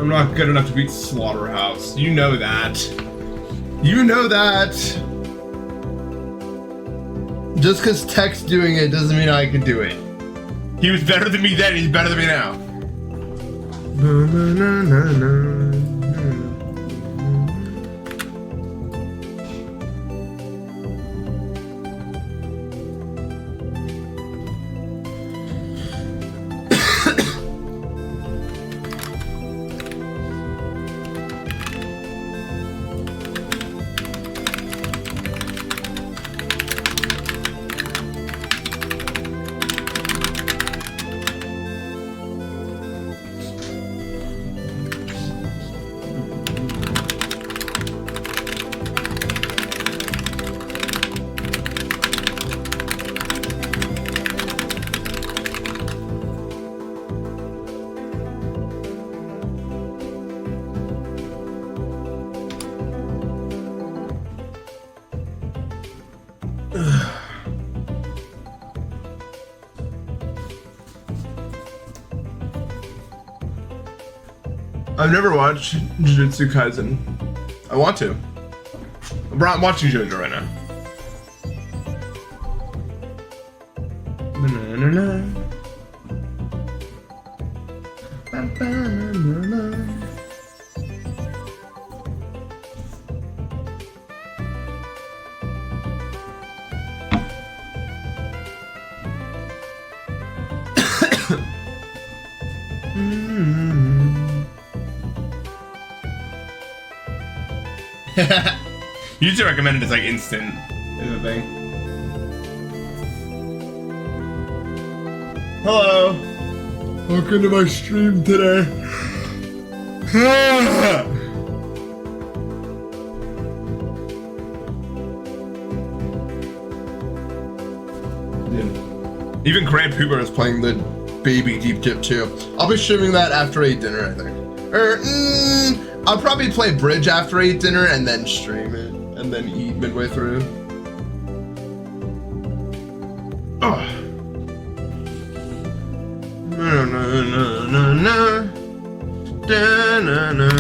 I'm not good enough to beat Slaughterhouse. You know that. You know that. Just because Tech's doing it doesn't mean I can do it. He was better than me then, he's better than me now. I've never watched Jujutsu Kaisen. I want to. I'm watching JoJo right now. YouTube recommended it's like instant is the thing. Hello. Welcome to my stream today. Yeah. Even Grand Pooper is playing the baby deep dip too. I'll be streaming that after I eat dinner, I think. I'll probably play bridge after I eat dinner and then stream it, and then eat midway through. Oh. No, no, no, no, no. Da, na, na.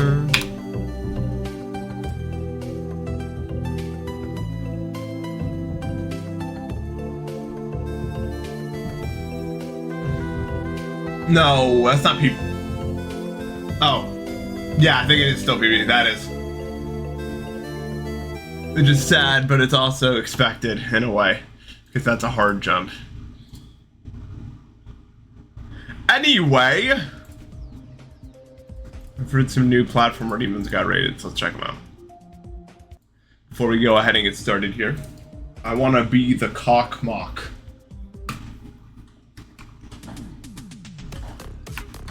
No, that's not people. Oh. Yeah, I think it is still PB. That is. It's just sad, but it's also expected in a way, because that's a hard jump. Anyway, I've heard some new platformer demons got raided, so let's check them out. Before we go ahead and get started here, I want to be the cock mock.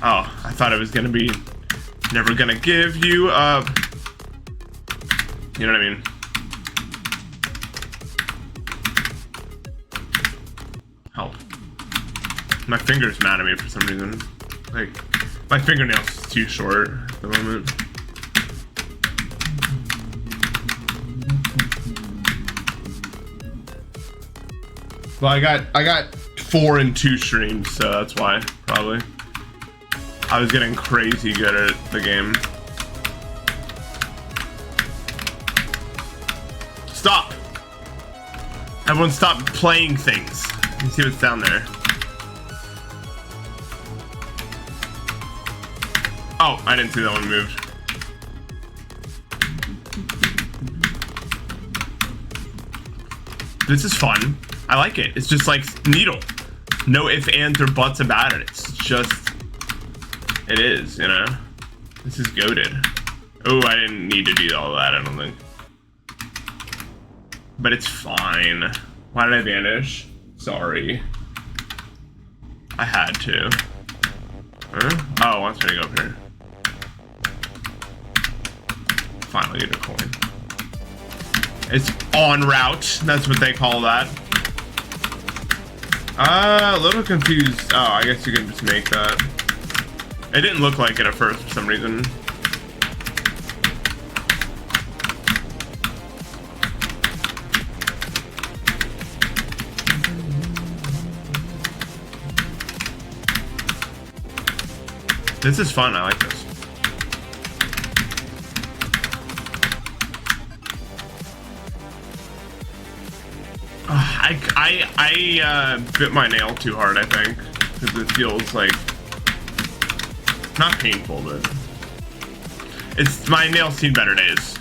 Oh, I thought it was gonna be. Never gonna give you up. You know what I mean? Help. My finger's mad at me for some reason. Like, my fingernail's too short at the moment. Well, I got 4 and 2 streams, so that's why, probably. I was getting crazy good at the game. Stop! Everyone stop playing things. You see what's down there. Oh, I didn't see that one moved. This is fun. I like it. It's just like Needle. No ifs, ands, or buts about it. It's just... It is, you know? This is goated. Oh, I didn't need to do all that, I don't think. But it's fine. Why did I vanish? Sorry. I had to. Huh? Oh, it wants me to go up here. Finally get a coin. It's en route. That's what they call that. A little confused. Oh, I guess you can just make that. It didn't look like it at first for some reason. This is fun, I like this. I bit my nail too hard, I think, because it feels like not painful, but it's my nails seen better days.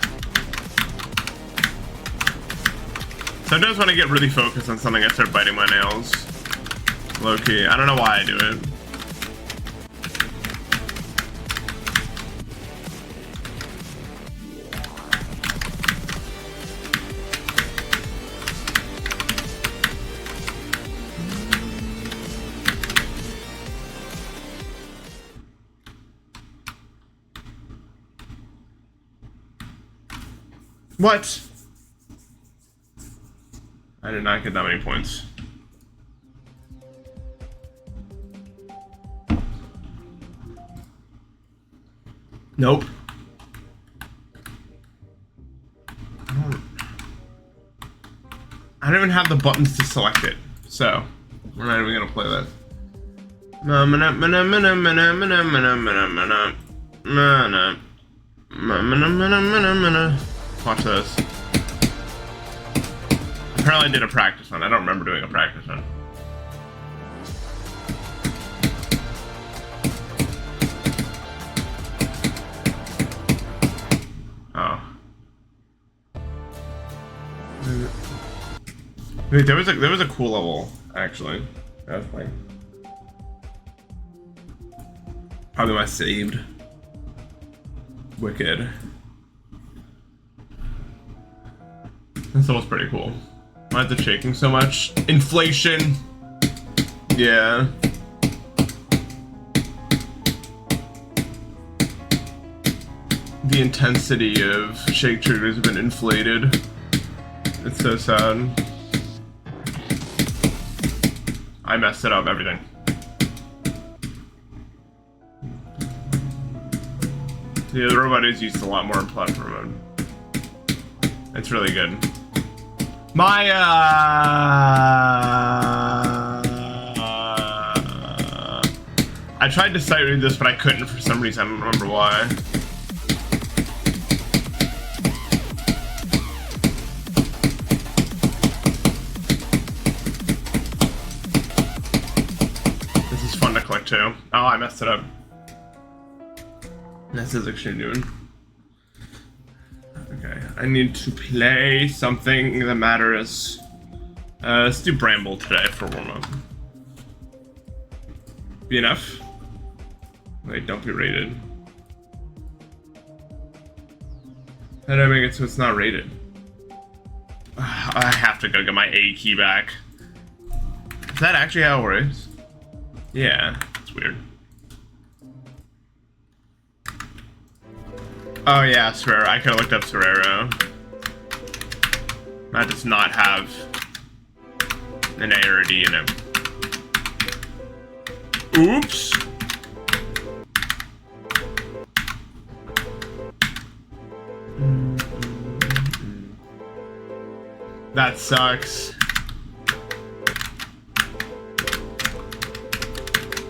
Sometimes when I get really focused on something, I start biting my nails. Low key, I don't know why I do it. What? I did not get that many points. Nope. I don't even have the buttons to select it, so we're not even gonna play that. Watch this. Apparently I did a practice one. I don't remember doing a practice one. Oh. Wait, there was a cool level, actually. That was fine. Probably my saved. Wicked. This was pretty cool. Why is it shaking so much? Inflation. Yeah. The intensity of shake triggers have been inflated. It's so sad. I messed it up, everything. Yeah, the robot is used a lot more in platform mode. It's really good. My, I tried to sight read this, but I couldn't for some reason. I don't remember why. This is fun to click too. Oh, I messed it up. This is actually new. Okay, I need to play something that matters. Let's do Bramble today for warm-up. Be enough? Wait, don't be rated. How do I make it so it's not rated? I have to go get my A key back. Is that actually how it works? Yeah, it's weird. Oh yeah, Serrero. I could have looked up Serrero. That does not have an A or a D in it. Oops. That sucks.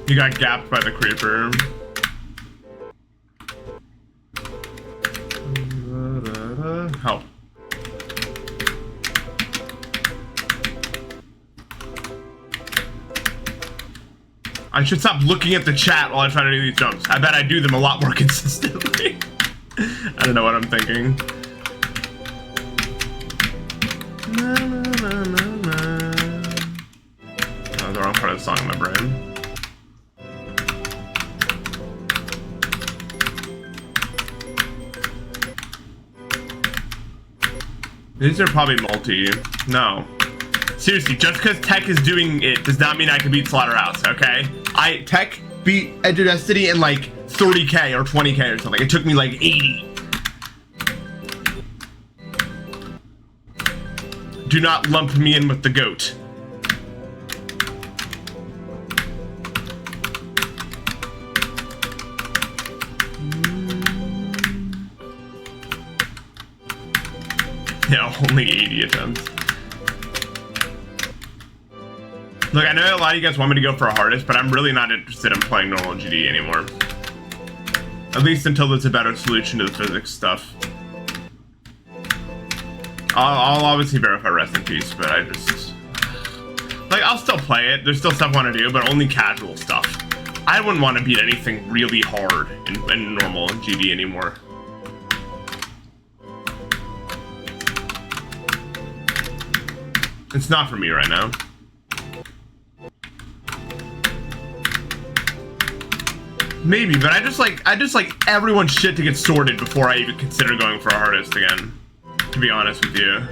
You got gapped by the creeper. Help. I should stop looking at the chat while I try to do these jumps. I bet I do them a lot more consistently. I don't know what I'm thinking. Oh, the wrong part of the song in my brain. These are probably multi. No. Seriously, just because Tech is doing it does not mean I can beat Slaughterhouse, okay? Tech beat Edge of Destiny in like 30k or 20k or something. It took me like 80. Do not lump me in with the goat. Yeah, only 80 attempts. Look, I know a lot of you guys want me to go for a hardest, but I'm really not interested in playing normal GD anymore. At least until there's a better solution to the physics stuff. I'll obviously verify rest in peace, but I just... Like, I'll still play it. There's still stuff I want to do, but only casual stuff. I wouldn't want to beat anything really hard in normal GD anymore. It's not for me right now. Maybe, but I just like everyone's shit to get sorted before I even consider going for a hardest again. To be honest with you.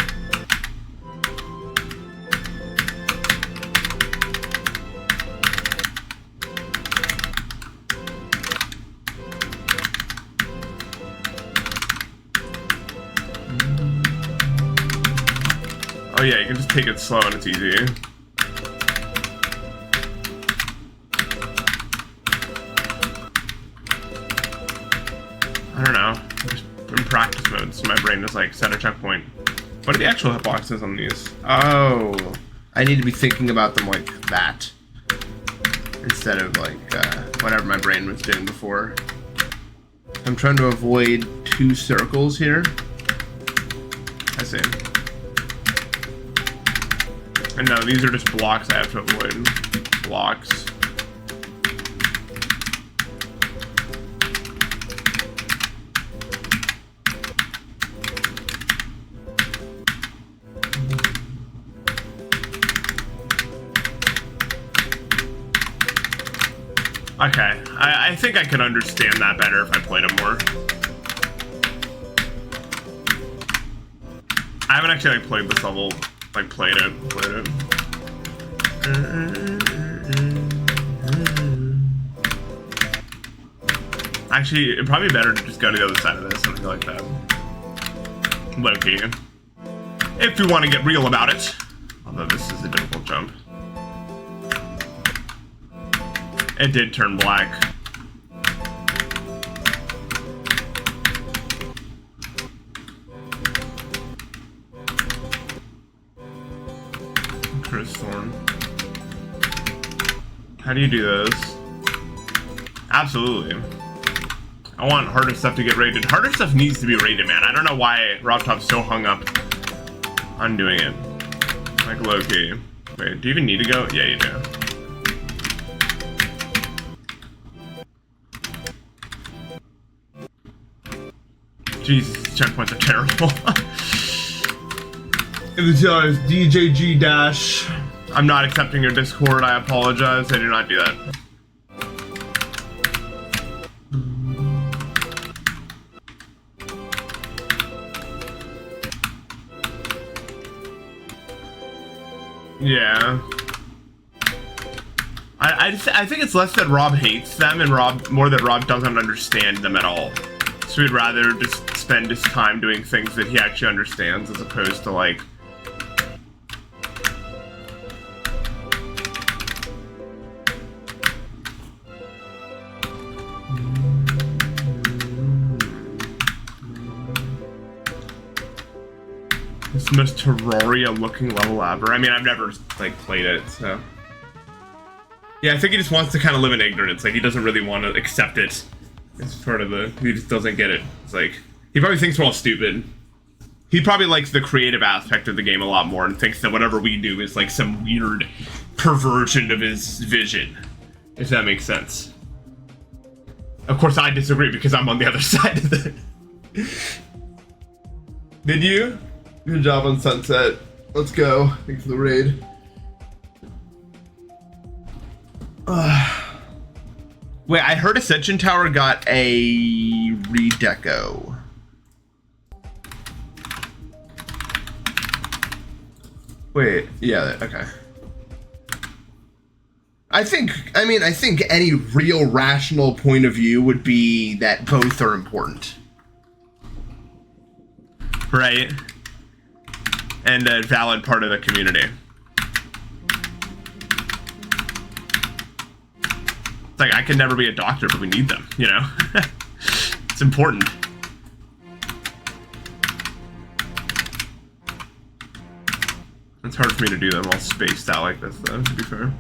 Oh yeah, you can just take it slow and it's easy. I don't know. I'm just in practice mode, so my brain is like, set a checkpoint. What are the actual hitboxes on these? Oh, I need to be thinking about them like that. Instead of like, whatever my brain was doing before. I'm trying to avoid 2 circles here. I see. And no, these are just blocks I have to avoid. Blocks. Okay, I think I could understand that better if I played it more. I haven't actually like played this level, like played it. Actually, it'd probably be better to just go to the other side of this, something like that. Low-key. If we want to get real about it. Although this is a difficult jump. It did turn black. Chris Thorne. How do you do those? Absolutely. I want harder stuff to get rated. Harder stuff needs to be rated, man. I don't know why RobTop's so hung up on doing it. Like low-key. Wait, do you even need to go? Yeah, you do. Jesus, checkpoints are terrible. It was DJG Dash. I'm not accepting your Discord. I apologize. I do not do that. Yeah. I think it's less that Rob hates them and more that Rob doesn't understand them at all. So we'd rather just spend his time doing things that he actually understands as opposed to like... It's the most Terraria looking level ever. I mean, I've never like played it, so... Yeah, I think he just wants to kind of live in ignorance. Like, he doesn't really want to accept it. It's part of the... He just doesn't get it. It's like... He probably thinks we're all stupid. He probably likes the creative aspect of the game a lot more and thinks that whatever we do is like some weird perversion of his vision. If that makes sense. Of course, I disagree because I'm on the other side of it. Did you? Good job on Sunset. Let's go. Thanks for the raid. Wait, I heard Ascension Tower got a redeco. Wait, yeah, okay. I think any real rational point of view would be that both are important. Right? And a valid part of the community. It's like, I can never be a doctor, but we need them, you know? It's important. It's hard for me to do them all spaced out like this, though, to be fair.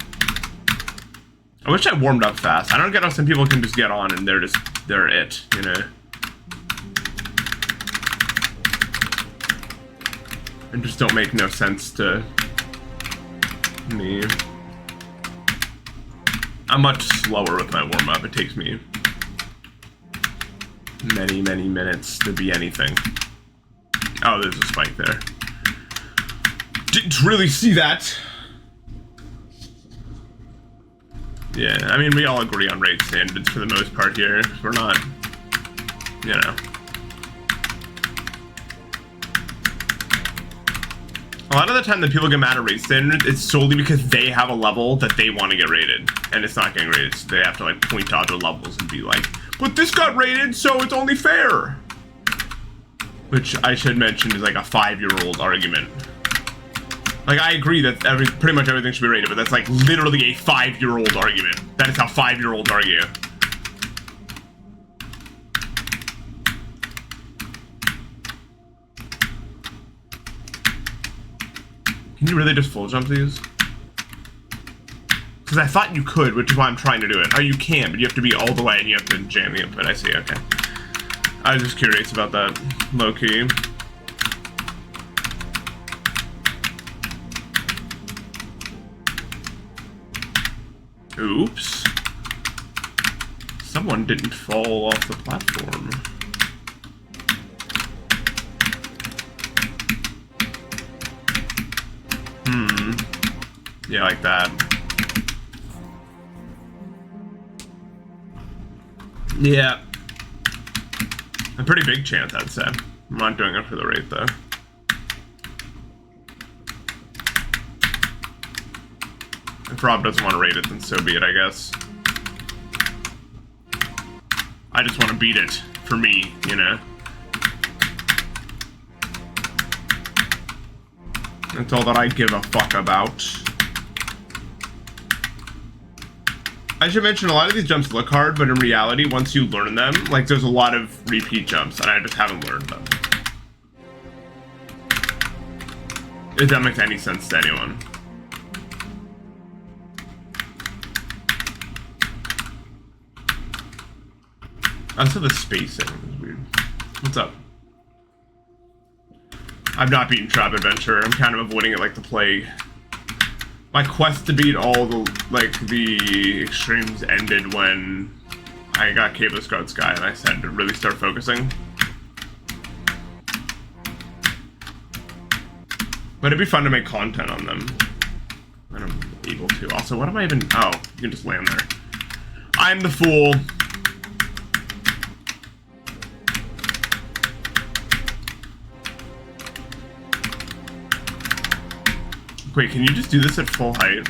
I wish I warmed up fast. I don't get how some people can just get on and they're it, you know? It just don't make no sense to Me. I'm much slower with my warm-up. It takes me many, many minutes to be anything. Oh, there's a spike there. Didn't really see that. Yeah, I mean, we all agree on raid standards for the most part here. We're not, you know. A lot of the time that people get mad at raid standards, it's solely because they have a level that they want to get rated, and it's not getting rated, so they have to like point to other levels and be like, but this got rated, so it's only fair. Which I should mention is like a 5-year-old argument. Like, I agree that pretty much everything should be rated, but that's like literally a 5-year-old argument. That is how 5-year-olds argue. Can you really just full jump these? Because I thought you could, which is why I'm trying to do it. Oh, you can, but you have to be all the way and you have to jam the input. I see, okay. I was just curious about that, low-key. Oops. Someone didn't fall off the platform. Yeah, like that. Yeah. A pretty big chance, I'd say. I'm not doing it for the rate, though. If Rob doesn't want to rate it, then so be it, I guess. I just want to beat it, for me, you know? That's all that I give a fuck about. I should mention, a lot of these jumps look hard, but in reality, once you learn them, like, there's a lot of repeat jumps, and I just haven't learned them. If that makes any sense to anyone. Also, the spacing is weird. What's up? I've not beaten Trap Adventure. I'm kind of avoiding it like the plague. My quest to beat all the, like, the extremes ended when I got CaveOfTheScarletSky and I said to really start focusing. But it'd be fun to make content on them. And I'm able to. Also, what am I even... Oh, you can just land there. I'm the fool. Wait, can you just do this at full height?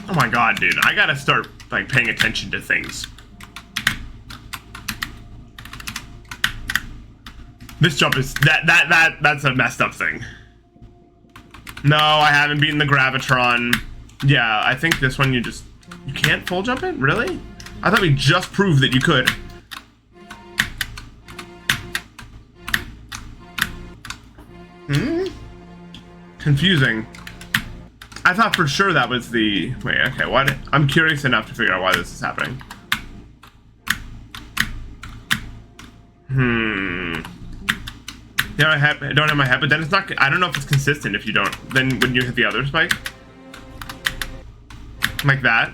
Oh my god, dude. I gotta start, like, paying attention to things. This jump is... That's a messed up thing. No, I haven't beaten the Gravitron. Yeah, I think this one you just... You can't full jump it? Really? I thought we just proved that you could. Confusing. I thought for sure that was the... Wait, okay, what? I'm curious enough to figure out why this is happening. Yeah, I don't have my head, but then it's not... I don't know if it's consistent if you don't... Then when you hit the other spike? Like that?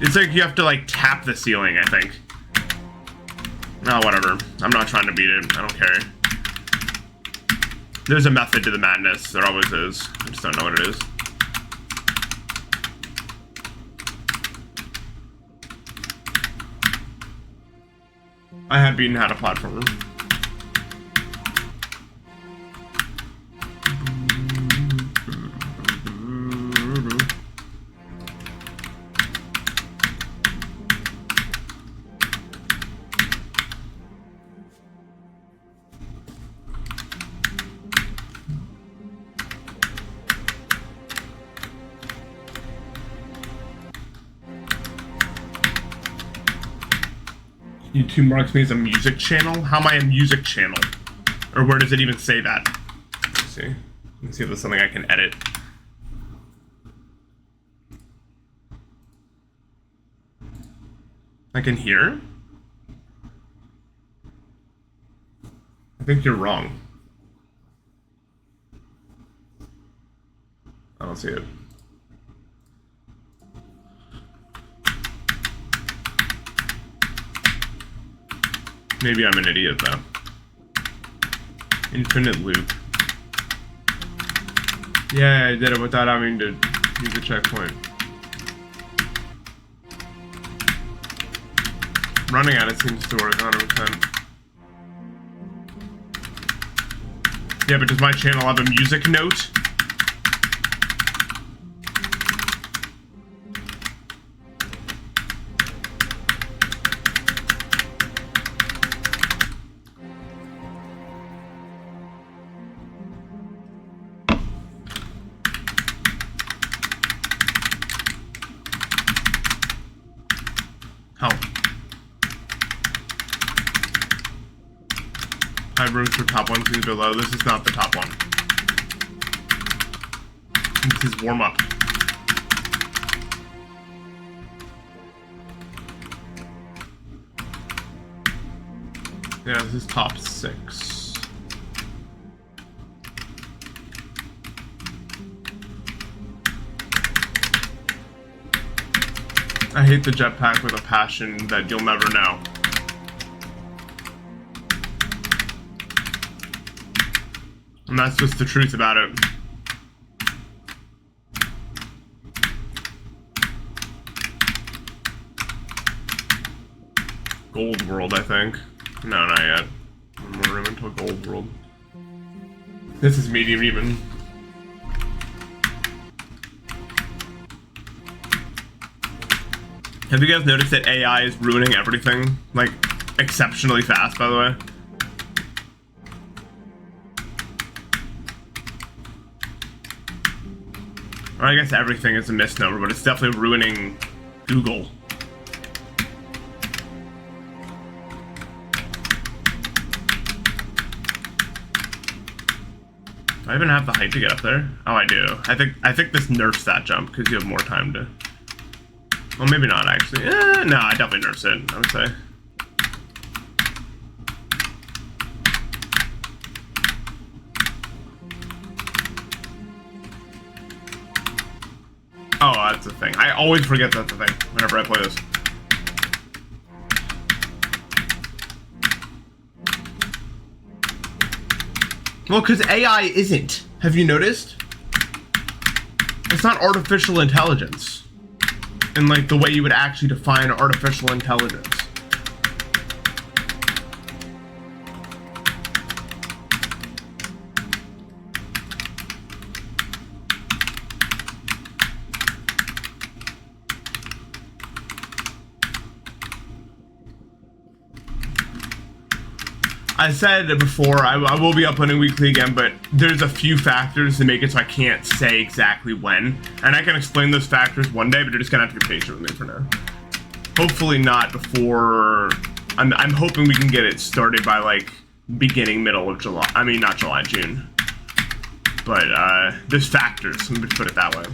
It's like you have to, like, tap the ceiling, I think. Oh, whatever. I'm not trying to beat it. I don't care. There's a method to the madness. There always is. I just don't know what it is. I have beaten how to platform. YouTube marks me as a music channel? How am I a music channel? Or where does it even say that? Let's see. Let's see if there's something I can edit. I can hear? I think you're wrong. I don't see it. Maybe I'm an idiot, though. Infinite loop. Yeah, I did it without having to use a checkpoint. Running at it seems to work 100%. Yeah, but does my channel have a music note? Help. High rooms for top one seems below. This is not the top one. This is warm up. Yeah, this is top 6. I hate the jetpack with a passion that you'll never know. And that's just the truth about it. Gold World, I think. No, not yet. One more room until Gold World. This is medium even. Have you guys noticed that AI is ruining everything? Like, exceptionally fast, by the way? Or I guess everything is a misnomer, but it's definitely ruining Google. Do I even have the height to get up there? Oh, I do. I think this nerfs that jump because you have more time to. Well, maybe not actually. No, I definitely nerfs it, I would say. Oh, that's the thing. I always forget that's the thing whenever I play this. Well, because AI isn't. Have you noticed? It's not artificial intelligence. In like the way you would actually define artificial intelligence. I said it before, I will be uploading weekly again, but there's a few factors that make it so I can't say exactly when. And I can explain those factors one day, but you're just gonna have to be patient with me for now. Hopefully not before, I'm hoping we can get it started by like beginning, middle of July. I mean, not July, June. But there's factors, let me put it that way.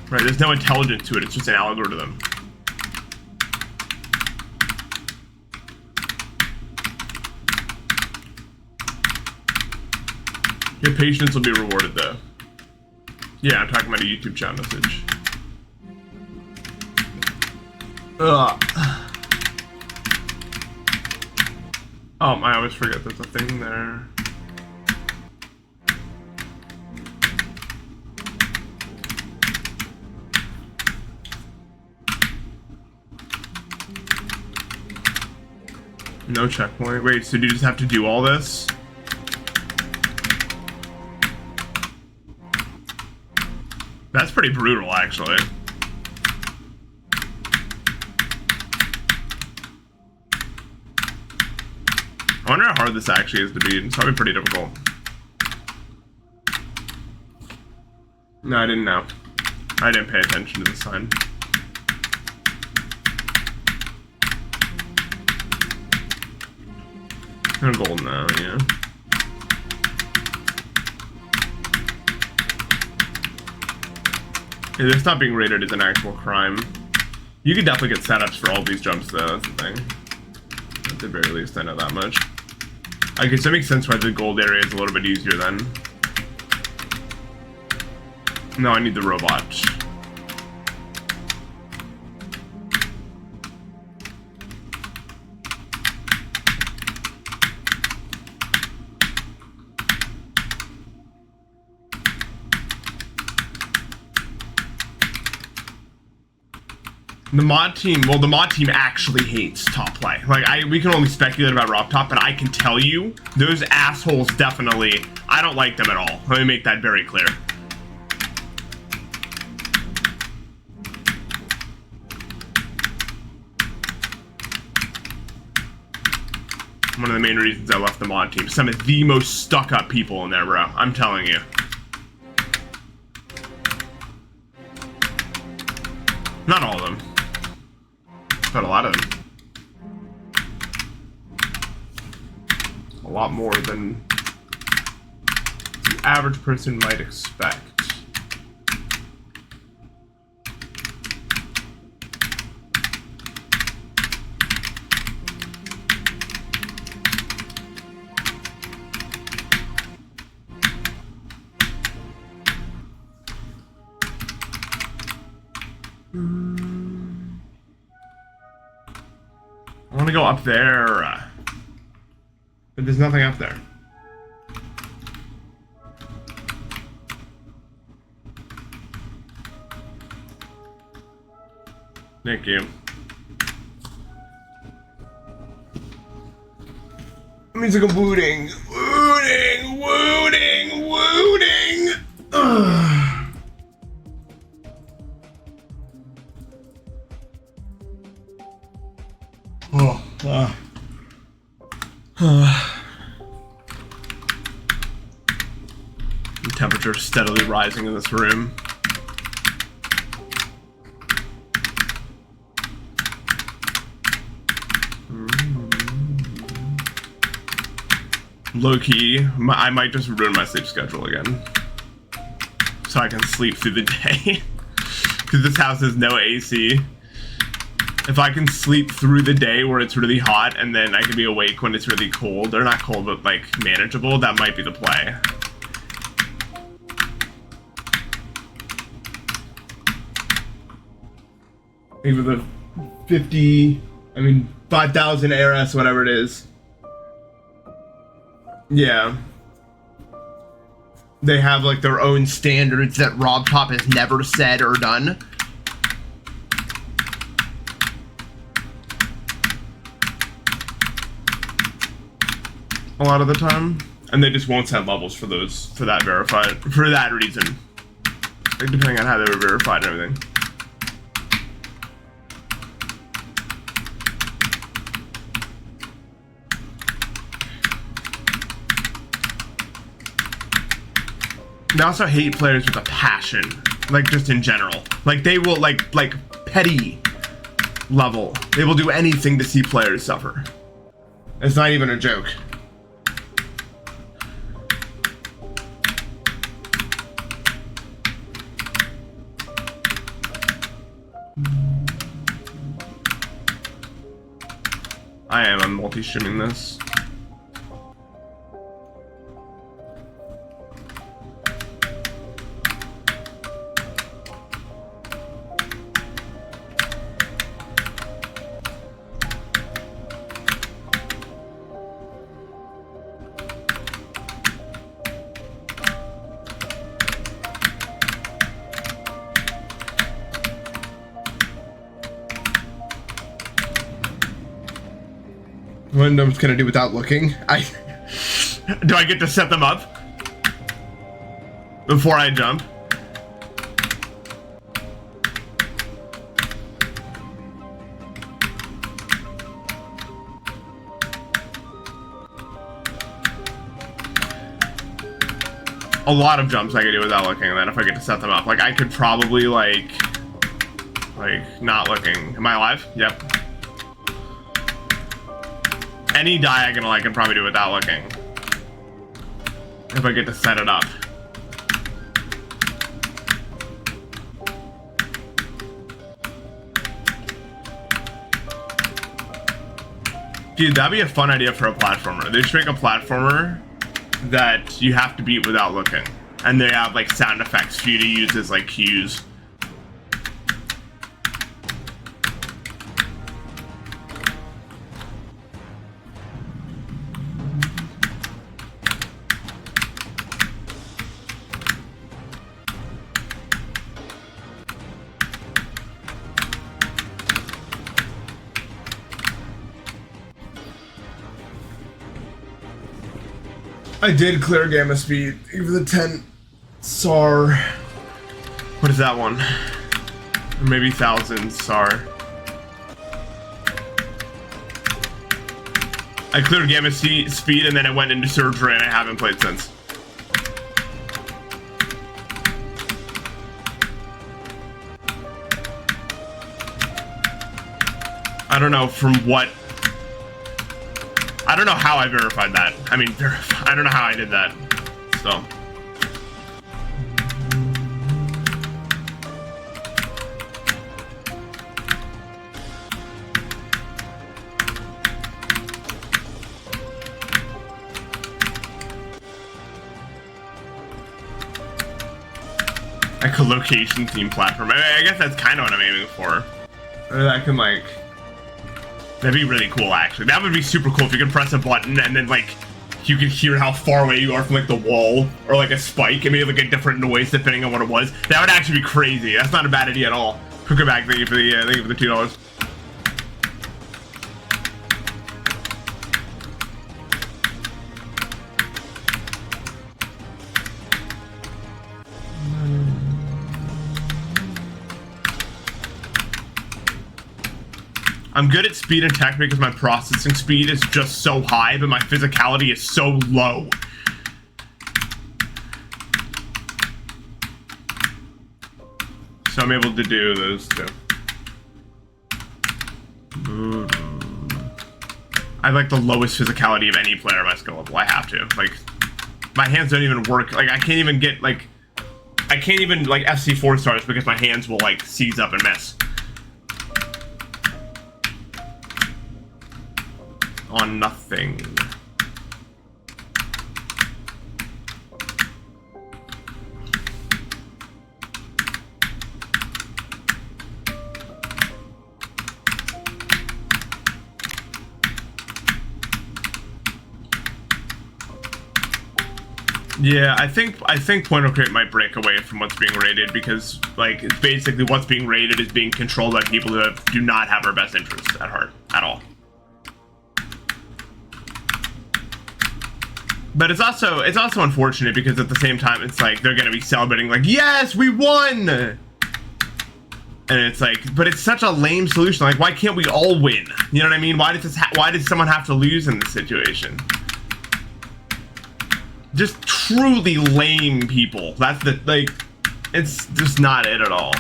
Right, there's no intelligence to it, it's just an algorithm. Your patience will be rewarded though. Yeah, I'm talking about a YouTube chat message. Ugh. Oh, I always forget there's a thing there. No checkpoint. Wait, so do you just have to do all this? That's pretty brutal, actually. I wonder how hard this actually is to beat. It's probably pretty difficult. No, I didn't know. I didn't pay attention to the sign. No gold now, yeah. Yeah, this not being rated is an actual crime. You could definitely get setups for all these jumps though, that's the thing. At the very least, I know that much. I guess that makes sense why the gold area is a little bit easier then. No, I need the robot. The mod team, well, the mod team actually hates top play. Like, we can only speculate about Rob Top, but I can tell you, those assholes definitely, I don't like them at all. Let me make that very clear. One of the main reasons I left the mod team. Some of the most stuck-up people in there, bro. I'm telling you. Not all of them. But a lot of them. A lot more than the average person might expect. I want to go up there, but there's nothing up there. Thank you. That means like I'm wooting. Ugh. The temperature's steadily rising in this room. Low-key, I might just ruin my sleep schedule again. So I can sleep through the day. Because this house has no AC. If I can sleep through the day where it's really hot and then I can be awake when it's really cold, or not cold, but like manageable, that might be the play. Maybe the 5,000 ARS, whatever it is. Yeah. They have like their own standards that Rob Top has never said or done. A lot of the time, and they just won't set levels for those, for that reason, like depending on how they were verified and everything. They also hate players with a passion, like just in general. Like they will like petty level. They will do anything to see players suffer. It's not even a joke. I'm multi-shimming this. What I'm just gonna do without looking. Do I get to set them up before I jump? A lot of jumps I could do without looking, and then if I get to set them up, like I could probably like not looking. Am I alive? Yep. Any diagonal I can probably do without looking. If I get to set it up. Dude, that'd be a fun idea for a platformer. They should make a platformer that you have to beat without looking. And they have like sound effects for you to use as like cues. I did clear gamma speed, even the 10 SAR. What is that one? Or maybe 1000 SAR. I cleared gamma speed and then I went into surgery and I haven't played since. I don't know from what. I don't know how I verified that. I mean, I don't know how I did that. So. Echolocation theme platform. I guess that's kind of what I'm aiming for. That can like. That'd be really cool, actually. That would be super cool if you could press a button and then, like, you could hear how far away you are from, like, the wall or, like, a spike and maybe, like, a different noise depending on what it was. That would actually be crazy. That's not a bad idea at all. Cooker bag, thank you for the $2. I'm good at speed and tech because my processing speed is just so high, but my physicality is so low. So I'm able to do those two. I have like the lowest physicality of any player at my skill level. I have to. Like, my hands don't even work. Like, I can't even get, like, I can't even, like, FC4 stars because my hands will, like, seize up and miss. On nothing. Yeah, I think Point Crate might break away from what's being rated because, like, it's basically what's being rated is being controlled by people who do not have our best interests at heart at all. But it's also unfortunate because at the same time it's like they're gonna be celebrating like, yes, we won, and it's like, but it's such a lame solution. Like, why can't we all win? You know what I mean? Why does someone have to lose in this situation? Just truly lame people. That's the, like, it's just not it at all.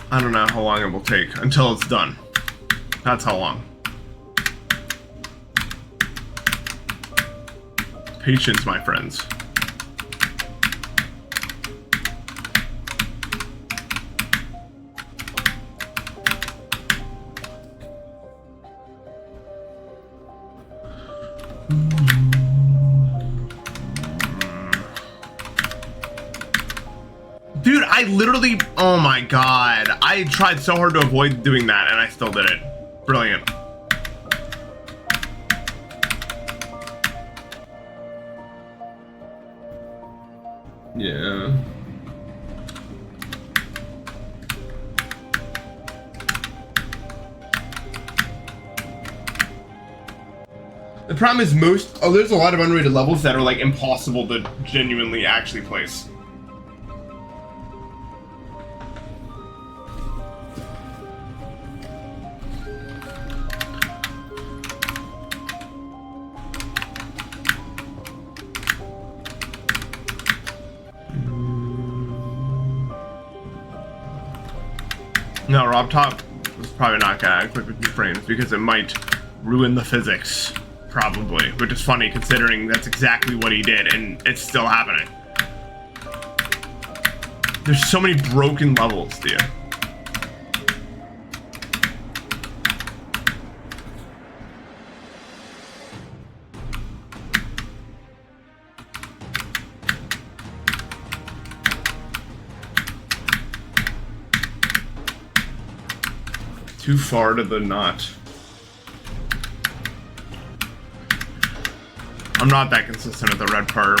I don't know how long it will take until it's done. That's how long. Patience, my friends. Dude, I literally, oh my god. I tried so hard to avoid doing that and I still did it. Brilliant. Yeah. The problem is there's a lot of unrated levels that are like impossible to genuinely actually place. No, Rob Top is probably not gonna click with new frames because it might ruin the physics, probably. Which is funny considering that's exactly what he did and it's still happening. There's so many broken levels, dude. Too far to the knot. I'm not that consistent at the red part.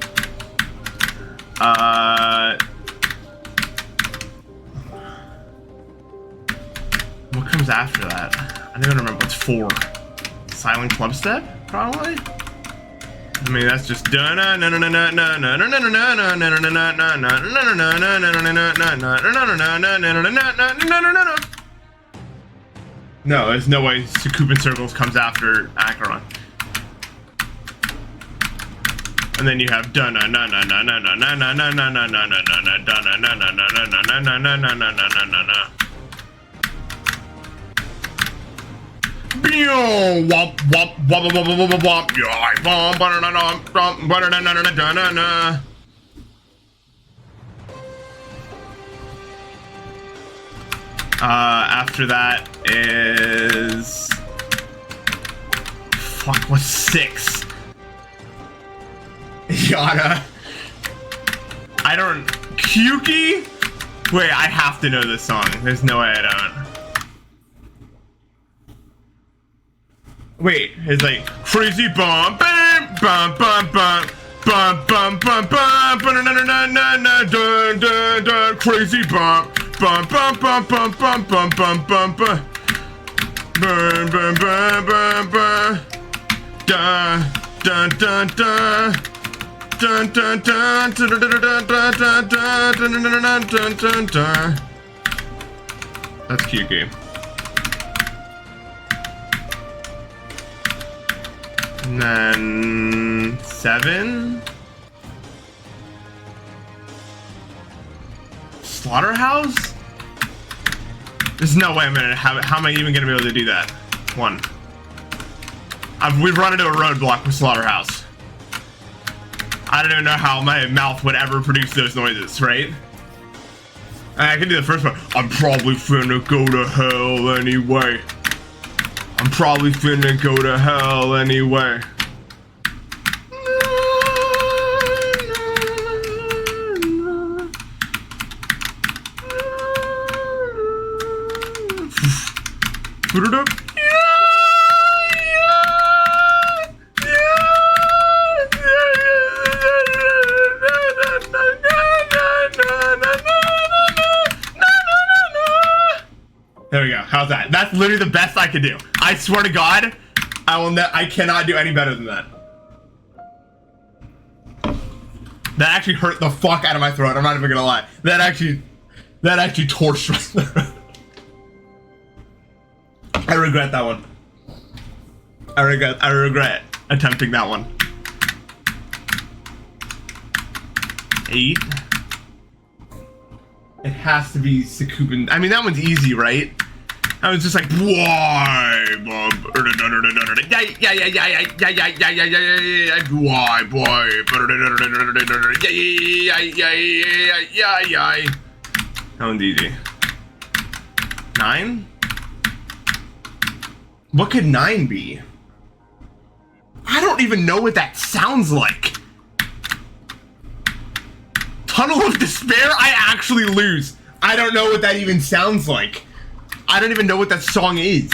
What comes after that? I don't even remember what's 4. Silent club step, probably. I mean, that's just no, there's no way Coop in Circles comes after Acheron. And then you have after that is fuck, what's 6? Yada. I don't. Kyuki? Wait, I have to know this song. There's no way I don't. Wait, it's like crazy bum bam bum bum bum bum bum bum bum dun dun dun crazy bum bum bum bum bum bum bum bum bum bum bum bum bum bum bum dun dun dun dun dun dun dun dun dun dun dun. That's Kyuki. And then 7. Slaughterhouse? There's no way I'm gonna have it. How am I even gonna be able to do that? 1. We've run into a roadblock with Slaughterhouse. I don't even know how my mouth would ever produce those noises, right? I can do the first one. I'm probably finna go to hell anyway. I'm probably finna go to hell anyway. There we go. How's that? That's literally the best I could do. I swear to God, I cannot do any better than that. That actually hurt the fuck out of my throat. I'm not even gonna lie. That actually torched my throat. I regret that one. I regret attempting that one. 8. It has to be Sakubin. I mean, that one's easy, right? I was just like, why, Bob? Why, boy? That one's easy. 9? What could 9 be? I don't even know what that sounds like. Tunnel of Despair? I actually lose. I don't know what that even sounds like. I don't even know what that song is.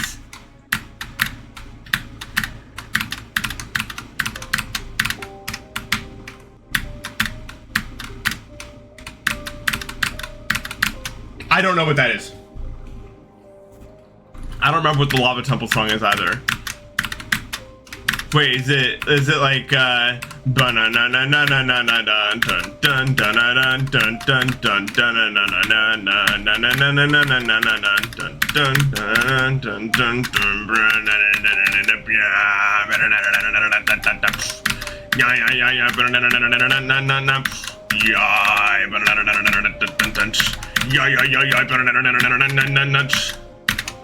I don't know what that is. I don't remember what the Lava Temple song is either. Wait, is it like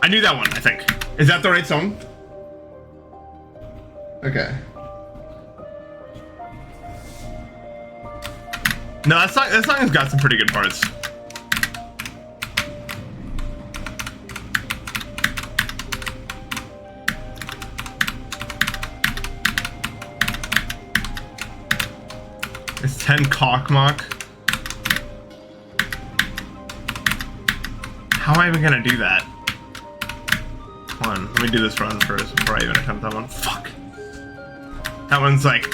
I knew that one, I think. Is that the right song? Okay. No, that song has got some pretty good parts. It's 10 Cockmock. How am I even gonna do that? Hold on, let me do this run first before I even attempt that one. Fuck. That one's like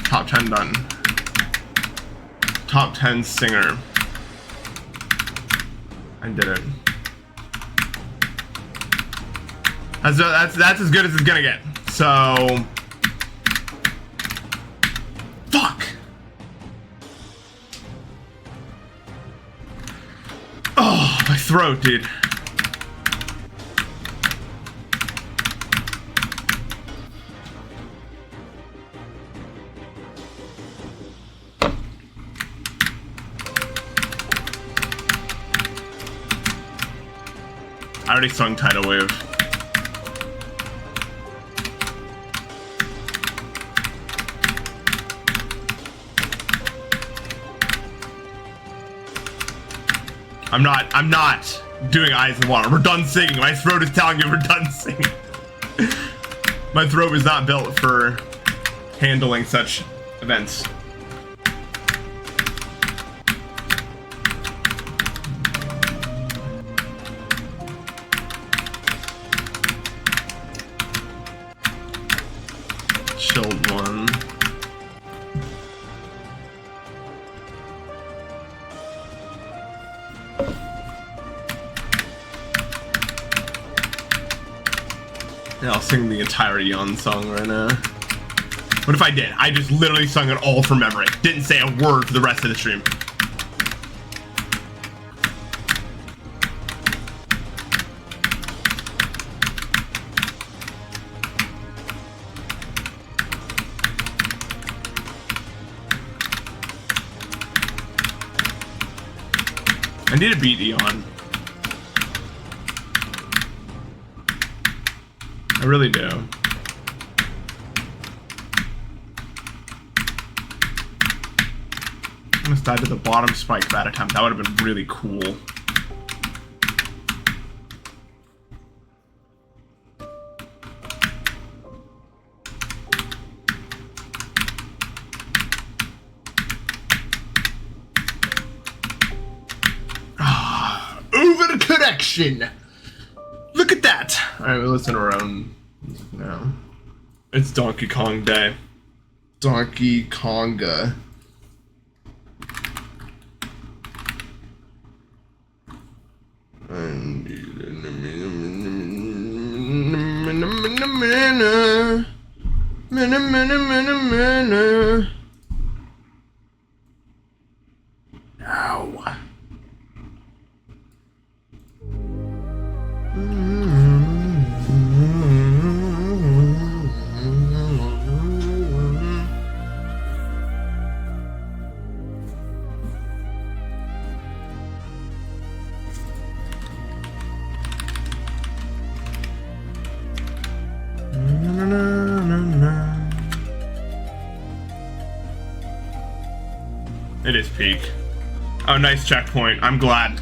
Top 10 done. Top 10 singer. I did it. That's as good as it's gonna get. So fuck. Oh, my throat, dude. I already sung Tidal Wave. I'm not doing Eyes of Water. We're done singing. My throat is telling me we're done singing. My throat was not built for handling such events. Chilled one. Yeah, I'll sing the entire Yon song right now. What if I did? I just literally sung it all from memory. Didn't say a word for the rest of the stream. I need to beat Eon. I really do. I almost died to the bottom spike that attempt. That would have been really cool. Over the correction. Look at that! Alright, we listen to our own music now. It's Donkey Kong Day. Donkey Konga. Now. It is peak. Oh, nice checkpoint. I'm glad.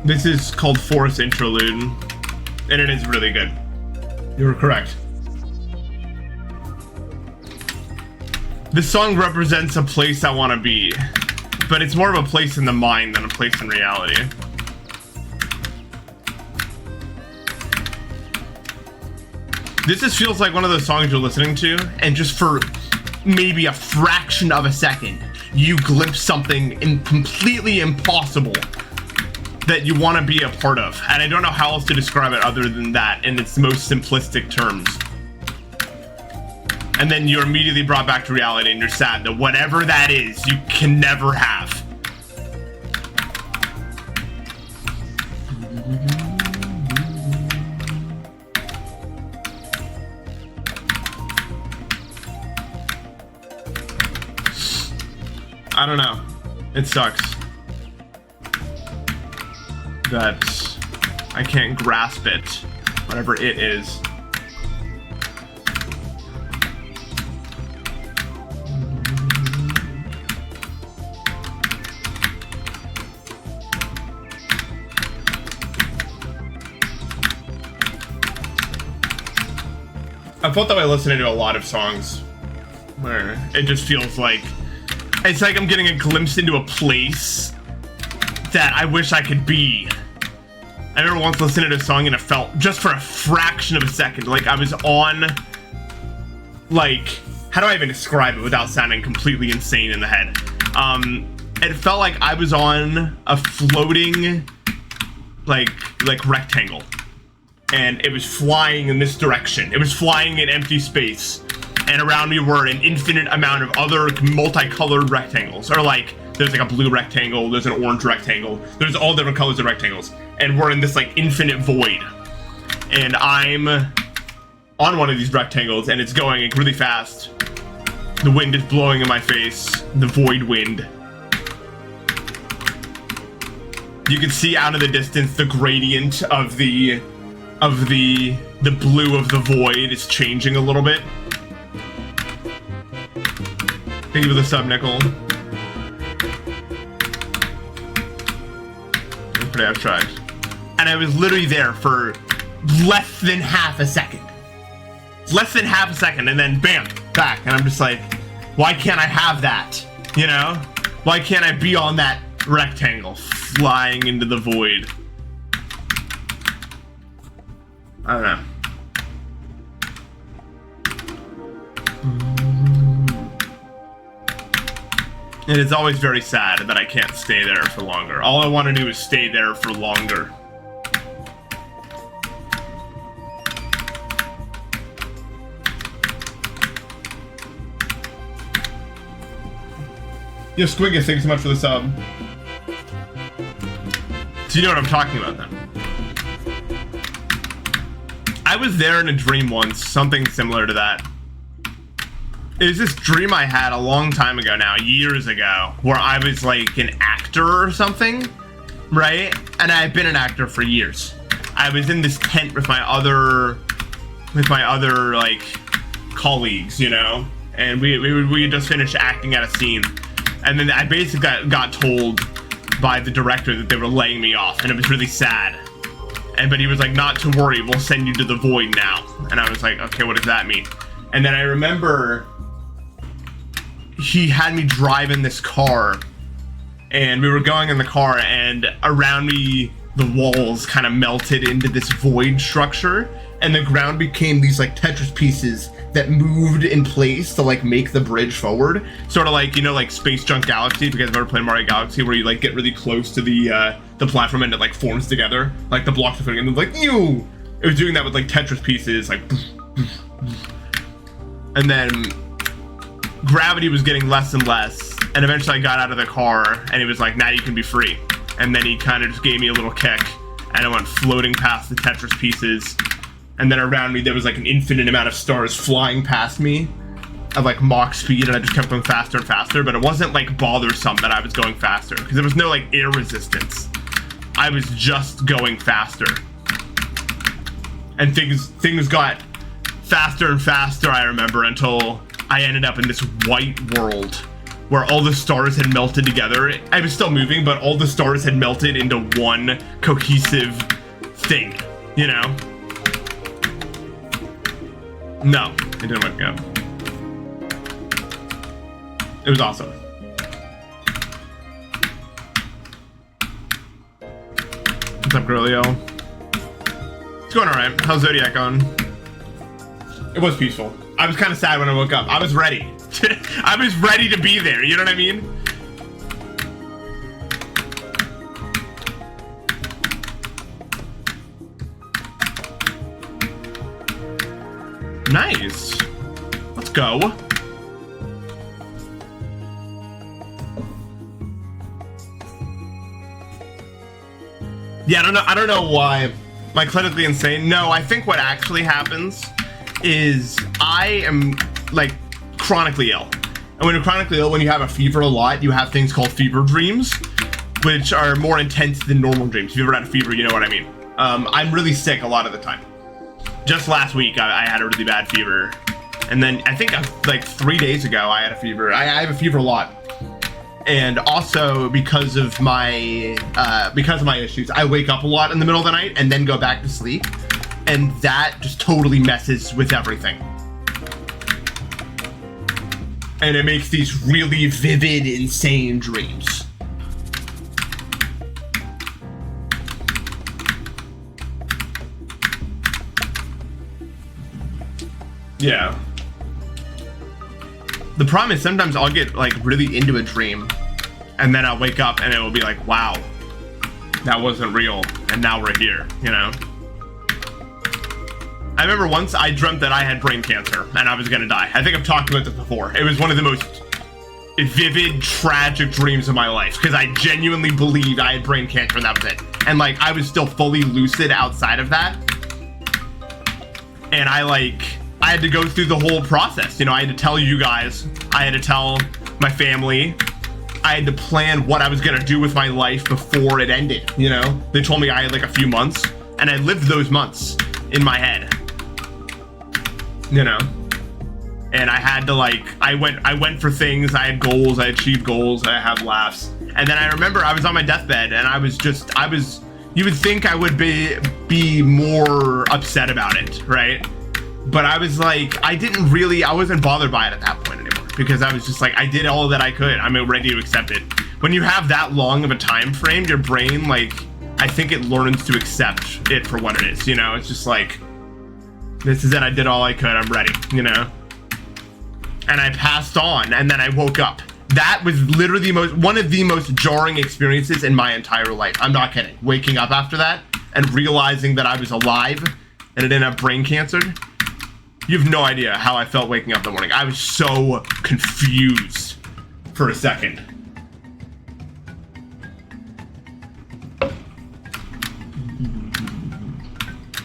This is called Forest Interlude, and it is really good. You were correct. This song represents a place I want to be, but it's more of a place in the mind than a place in reality. This just feels like one of those songs you're listening to, and just for maybe a fraction of a second, you glimpse something completely impossible that you want to be a part of. And I don't know how else to describe it other than that in its most simplistic terms. And then you're immediately brought back to reality and you're sad that whatever that is, you can never have. I don't know. It sucks that I can't grasp it, whatever it is. I felt that way listening to a lot of songs where it just feels like it's like I'm getting a glimpse into a place that I wish I could be. I remember once listening to a song and it felt just for a fraction of a second like I was on, like, how do I even describe it without sounding completely insane in the head? It felt like I was on a floating like rectangle, and it was flying in this direction. It was flying in empty space, and around me were an infinite amount of other multicolored rectangles. Or like, there's like a blue rectangle, there's an orange rectangle, there's all different colors of rectangles, and we're in this like infinite void. And I'm on one of these rectangles, and it's going really fast. The wind is blowing in my face, the void wind. You can see out of the distance the gradient of the blue of the void is changing a little bit. Thank you for the sub, Nickel. Pretty abstract. And I was literally there for less than half a second. Less than half a second, and then bam, back. And I'm just like, why can't I have that? You know? Why can't I be on that rectangle flying into the void? I don't know. And it's always very sad that I can't stay there for longer. All I want to do is stay there for longer. Yo, Squiggus, thanks so much for the sub. So you know what I'm talking about then. I was there in a dream once, something similar to that. It was this dream I had a long time ago now, years ago, where I was like an actor or something, right? And I've been an actor for years. I was in this tent with my other like colleagues, you know, and we had just finished acting out a scene, and then I basically got told by the director that they were laying me off, and it was really sad. But he was like, not to worry, we'll send you to the void now. And I was like, okay, what does that mean? And then I remember he had me drive in this car, and we were going in the car, and around me the walls kind of melted into this void structure, and the ground became these like Tetris pieces that moved in place to like make the bridge forward, sort of like, you know, like Space Junk Galaxy, because I've ever played Mario Galaxy, where you like get really close to the platform and it like forms together, like the blocks are fitting, and like you, it was doing that with like Tetris pieces, like, and then gravity was getting less and less, and eventually I got out of the car, and he was like, now you can be free. And then he kind of just gave me a little kick, and I went floating past the Tetris pieces, and then around me there was like an infinite amount of stars flying past me at like Mach speed, and I just kept going faster and faster. But it wasn't like bothersome that I was going faster, because there was no like air resistance. I was just going faster, and things got faster and faster, I remember, until I ended up in this white world where all the stars had melted together. I was still moving, but all the stars had melted into one cohesive thing, you know? No, it didn't work out. It was awesome. What's up, Grillio? It's going alright. How's Zodiac going? It was peaceful. I was kind of sad when I woke up. I was ready. I was ready to be there, you know what I mean? Nice. Let's go. Yeah, I don't know why. Am I clinically insane? No, I think what actually happens is I am like chronically ill. And when you're chronically ill, when you have a fever a lot, you have things called fever dreams, which are more intense than normal dreams. If you've ever had a fever, you know what I mean. I'm really sick a lot of the time. Just last week, I had a really bad fever. And then I think like 3 days ago, I had a fever. I have a fever a lot. And also because of my issues, I wake up a lot in the middle of the night and then go back to sleep. And that just totally messes with everything. And it makes these really vivid, insane dreams. Yeah. The problem is sometimes I'll get like really into a dream and then I'll wake up and it will be like, wow, that wasn't real. And now we're here, you know? I remember once I dreamt that I had brain cancer and I was gonna die. I think I've talked about this before. It was one of the most vivid, tragic dreams of my life because I genuinely believed I had brain cancer and that was it. And like, I was still fully lucid outside of that. And I had to go through the whole process. You know, I had to tell you guys, I had to tell my family, I had to plan what I was gonna do with my life before it ended, you know? They told me I had like a few months and I lived those months in my head, you know? And I had to like, I went for things, I had goals, I achieved goals, I had laughs. And then I remember I was on my deathbed and you would think I would be more upset about it, right? But I was like, I wasn't bothered by it at that point anymore because I was just like, I did all that I could. I'm ready to accept it. When you have that long of a time frame, your brain, like, I think it learns to accept it for what it is, you know? It's just like, this is it, I did all I could, I'm ready, you know? And I passed on and then I woke up. That was literally one of the most jarring experiences in my entire life. I'm not kidding. Waking up after that and realizing that I was alive and I didn't have brain cancer. You have no idea how I felt waking up in the morning. I was so confused for a second.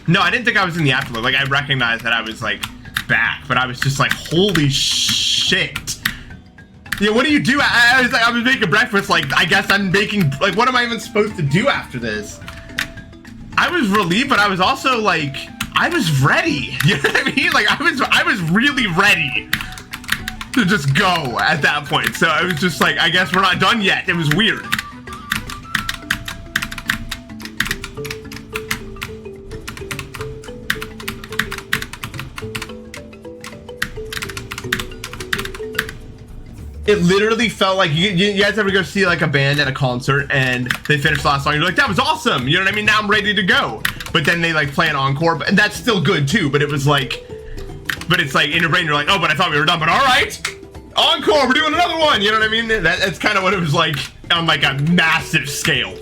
No, I didn't think I was in the afterlife. Like, I recognized that I was, like, back, but I was just like, holy shit. Yeah, what do you do? I was making breakfast, like, I guess I'm making, like, what am I even supposed to do after this? I was relieved, but I was also, like, I was ready. You know what I mean? Like, I was really ready to just go at that point. So I was just like, I guess we're not done yet. It was weird. It literally felt like you guys ever go see like a band at a concert and they finish the last song, you're like, that was awesome, you know what I mean? Now I'm ready to go. But then they like play an encore, and that's still good too, but it was like, but it's like in your brain you're like, oh, but I thought we were done, but all right, encore, we're doing another one, you know what I mean? That's kind of what it was like on like a massive scale.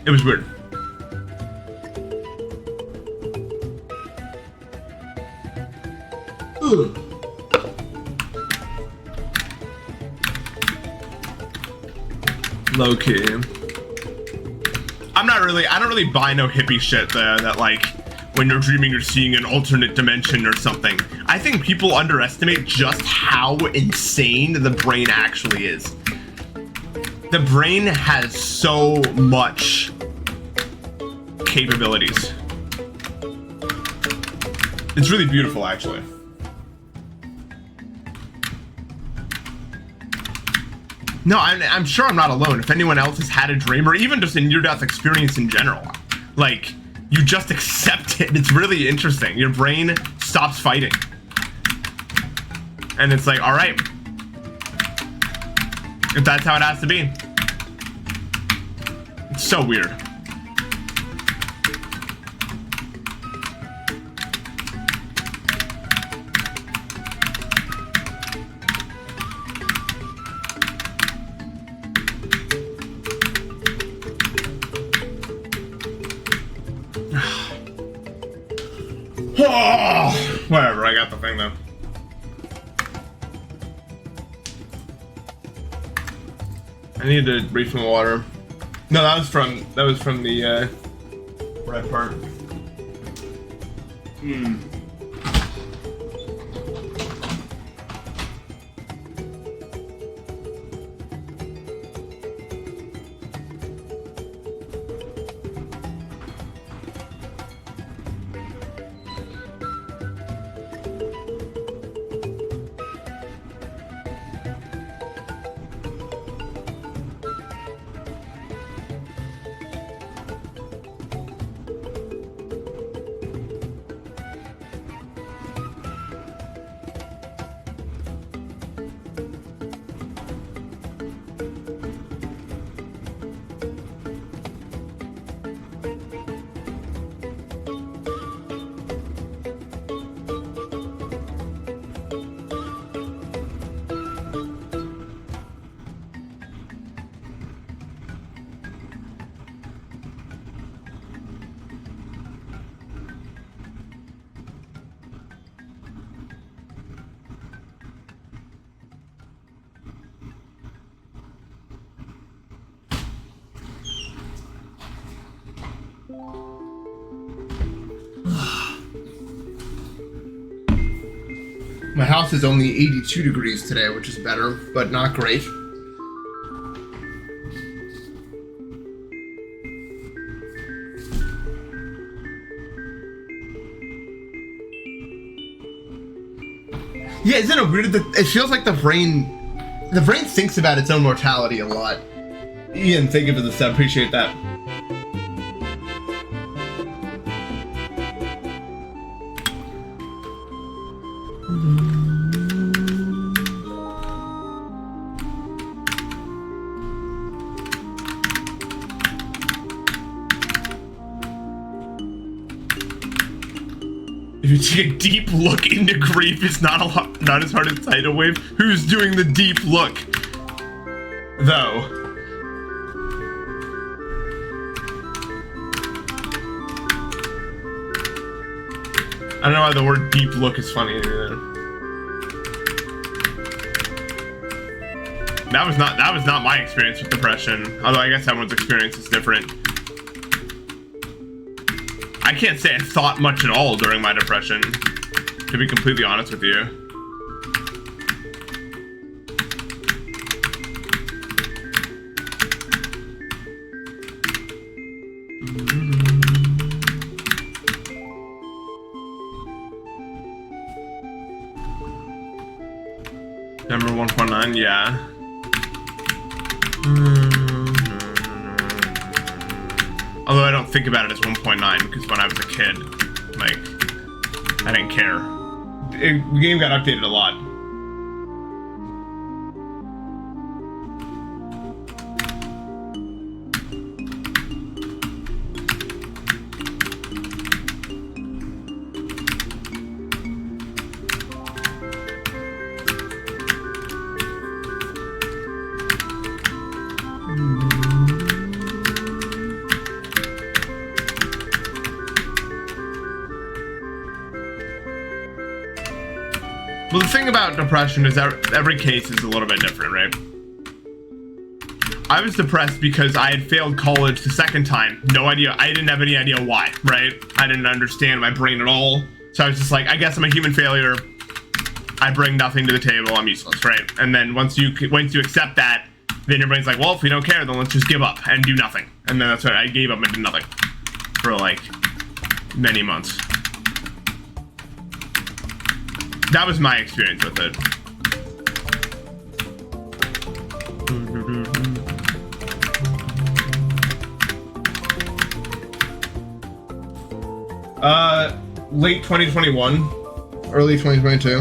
It was weird. Ugh. Low key. I don't really buy no hippie shit that like when you're dreaming you're seeing an alternate dimension or something. I think people underestimate just how insane the brain actually is. The brain has so much capabilities. It's really beautiful, actually. No, I'm sure I'm not alone. If anyone else has had a dream or even just a near-death experience in general, like, you just accept it. It's really interesting. Your brain stops fighting. And it's like, all right, if that's how it has to be. It's so weird. Oh, whatever, I got the thing though. I need to reach some water. No, that was from the red part. My house is only 82 degrees today, which is better, but not great. Yeah, isn't it weird that it feels like the brain thinks about its own mortality a lot. Ian, thank you for this. I appreciate that. If you take a deep look into grief, it's not as hard as tidal wave. Who's doing the deep look, though? I don't know why the word deep look is funny either. That was not my experience with depression. Although I guess everyone's experience is different. I can't say I thought much at all during my depression, to be completely honest with you. Number 1.9, yeah. Although I don't think about it as 1.9, because when I was a kid, like, I didn't care. The game got updated a lot. Well, the thing about depression is that every case is a little bit different, right? I was depressed because I had failed college the second time. No idea. I didn't have any idea why, right? I didn't understand my brain at all. So I was just like, I guess I'm a human failure. I bring nothing to the table. I'm useless, right? And then once you accept that, then your brain's like, well, if we don't care, then let's just give up and do nothing. And then that's what I gave up and did nothing for like many months. That was my experience with it. Late 2021, early 2022.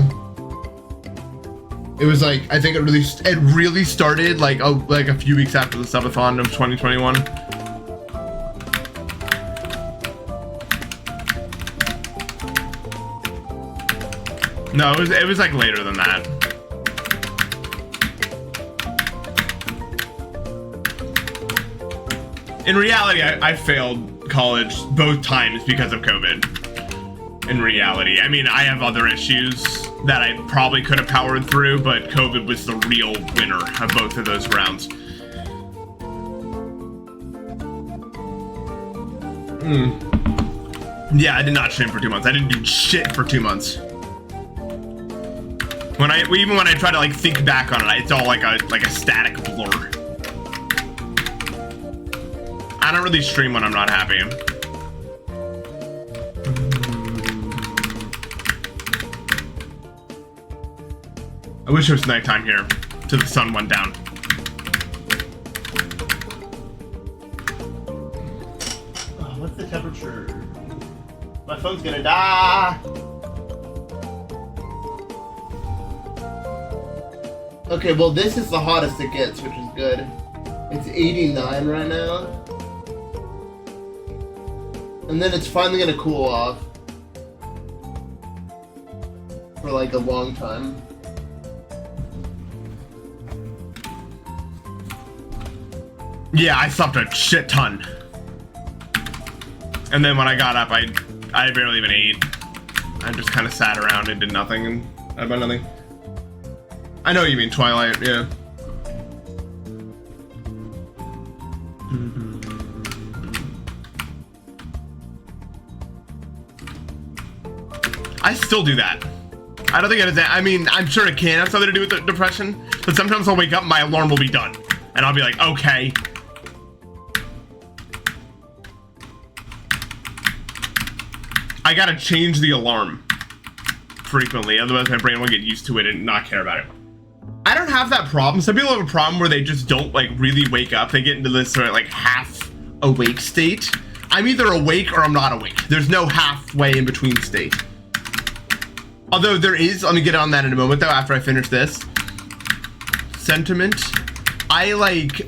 It was like, I think it really started like a few weeks after the subathon of 2021. No, it was like later than that. In reality, I failed college both times because of COVID. In reality, I mean, I have other issues that I probably could have powered through, but COVID was the real winner of both of those rounds. Yeah, I did not stream for 2 months. I didn't do shit for 2 months. Even when I try to like think back on it, it's all like a static blur. I don't really stream when I'm not happy. I wish it was nighttime here, till the sun went down. Oh, what's the temperature? My phone's gonna die. Okay, well this is the hottest it gets, which is good. It's 89 right now. And then it's finally gonna cool off. For like a long time. Yeah, I slept a shit ton. And then when I got up, I barely even ate. I just kind of sat around and did nothing about nothing. I know what you mean, Twilight, yeah. I still do that. I don't think it is that. I mean, I'm sure it can have something to do with the depression, but sometimes I'll wake up and my alarm will be done. And I'll be like, okay. I gotta change the alarm frequently, otherwise my brain will get used to it and not care about it. I don't have that problem. Some people have a problem where they just don't like really wake up. They get into this sort of like half awake state. I'm either awake or I'm not awake. There's no halfway in between state. Although there is, let me get on that in a moment though, after I finish this. Sentiment. I like,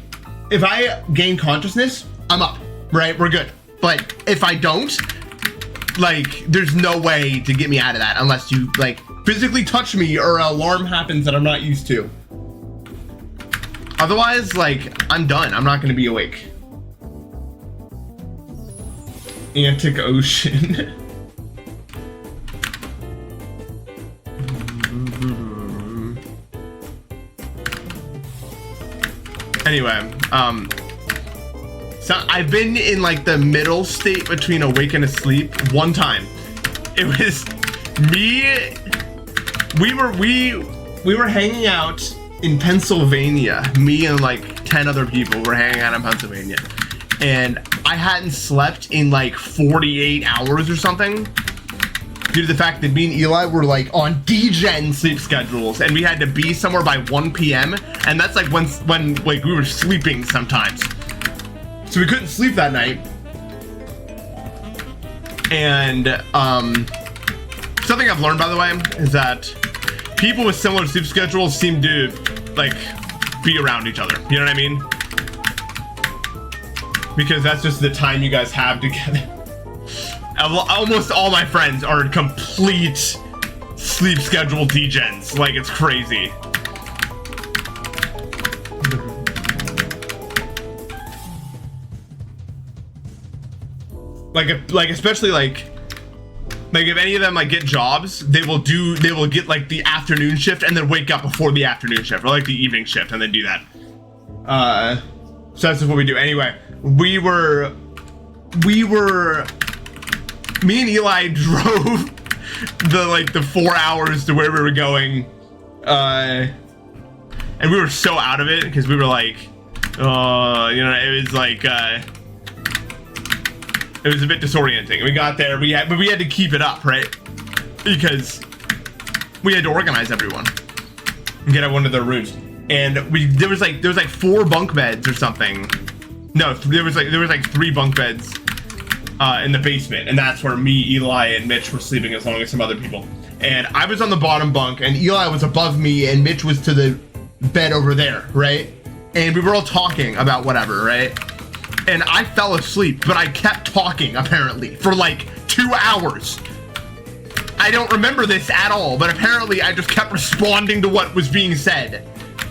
if I gain consciousness, I'm up, right? We're good. But if I don't, like, there's no way to get me out of that unless you like physically touch me or an alarm happens that I'm not used to. Otherwise, like, I'm done. I'm not gonna be awake. Antic Ocean. Anyway, so I've been in like the middle state between awake and asleep one time. It was me. We were hanging out in Pennsylvania. Me and like 10 other people were hanging out in Pennsylvania, and I hadn't slept in like 48 hours or something, due to the fact that me and Eli were like on degen sleep schedules, and we had to be somewhere by 1 p.m. and that's like when like we were sleeping sometimes. So we couldn't sleep that night. And something I've learned, by the way, is that people with similar sleep schedules seem to like be around each other. You know what I mean? Because that's just the time you guys have together. Almost all my friends are complete sleep schedule degens. Like, it's crazy. Like especially like if any of them like get jobs, they will get like the afternoon shift and then wake up before the afternoon shift, or like the evening shift, and then do that. So that's just what we do. Anyway, me and Eli drove the 4 hours to where we were going, and we were so out of it because we were like, you know, it was like it was a bit disorienting. We got there, but we had to keep it up, right? Because we had to organize everyone and get everyone to their rooms. And there was like 4 bunk beds or something. No, there was like 3 bunk beds in the basement, and that's where me, Eli, and Mitch were sleeping, as long as some other people. And I was on the bottom bunk, and Eli was above me, and Mitch was to the bed over there, right? And we were all talking about whatever, right? And I fell asleep, but I kept talking, apparently, for like 2 hours. I don't remember this at all, but apparently I just kept responding to what was being said,